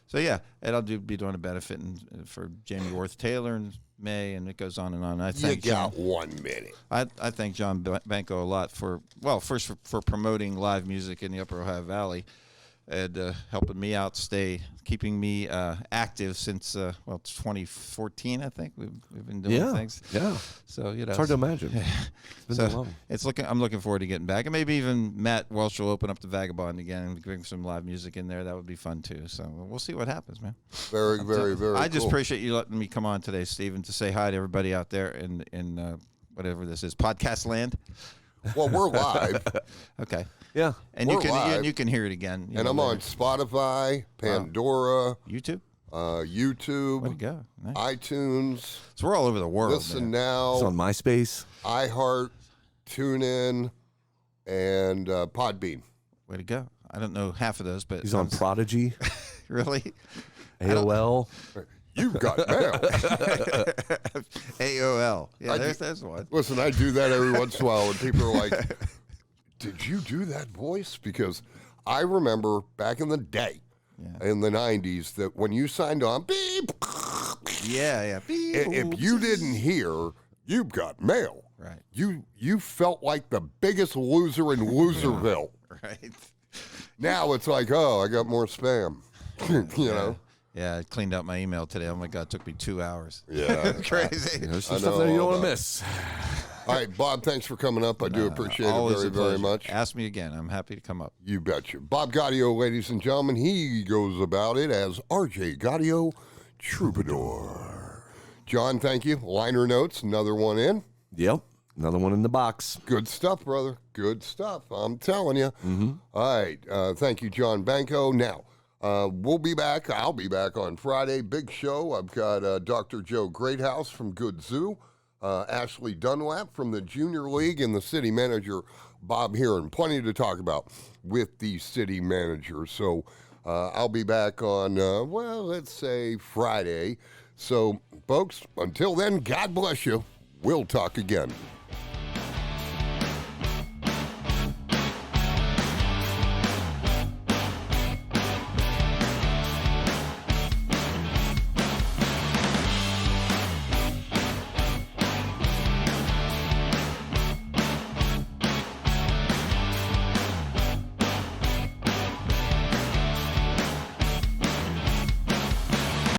So yeah, and I'll be doing a benefit for Jamie Worth Taylor in May, and it goes on and on. You got 1 minute. I thank Jon Banco a lot for promoting live music in the Upper Ohio Valley, and helping me out, keeping me active since 2014. I think we've been doing things. Yeah. So it's hard to imagine. It's been so long. I'm looking forward to getting back, and maybe even Matt Welsh will open up the Vagabond again and bring some live music in there. That would be fun too. So we'll see what happens, man. Very, very, very. I just appreciate you letting me come on today, Stephen, to say hi to everybody out there in whatever this is, podcast land. Well, we're live. Okay. Yeah. And you can hear it again. And I'm on Spotify, Pandora, YouTube. YouTube. Way to go. Nice. iTunes. So we're all over the world. Listen man. Now. It's on MySpace. iHeart, TuneIn, and Podbean. Way to go. I don't know half of those, but he's on Prodigy. Really? AOL. You've got mail. AOL. Yeah, there's one. Listen, I do that every once in a while, and people are like, did you do that voice? Because I remember back in the day, in the 90s, that when you signed on, beep. Yeah. Beep. If you didn't hear, you've got mail. Right. You felt like the biggest loser in Loserville. Right. Now it's like, I got more spam. you know? Yeah, I cleaned out my email today. Oh my God, it took me 2 hours. Yeah. Crazy. There's some stuff that you don't want to miss. All right, Bob, thanks for coming up. I do appreciate it very, very much. Ask me again. I'm happy to come up. You betcha. Bob Gaudio, ladies and gentlemen, he goes about it as RJ Gaudio Troubadour. John, thank you. Liner notes, another one in. Yep. Another one in the box. Good stuff, brother. Good stuff. I'm telling you. Mm-hmm. All right. Thank you, Jon Banco. Now, we'll be back. I'll be back on Friday. Big show. I've got Dr. Joe Greathouse from Good Zoo, Ashley Dunlap from the Junior League, and the city manager, Bob Heron. Plenty to talk about with the city manager. So I'll be back on, let's say Friday. So, folks, until then, God bless you. We'll talk again.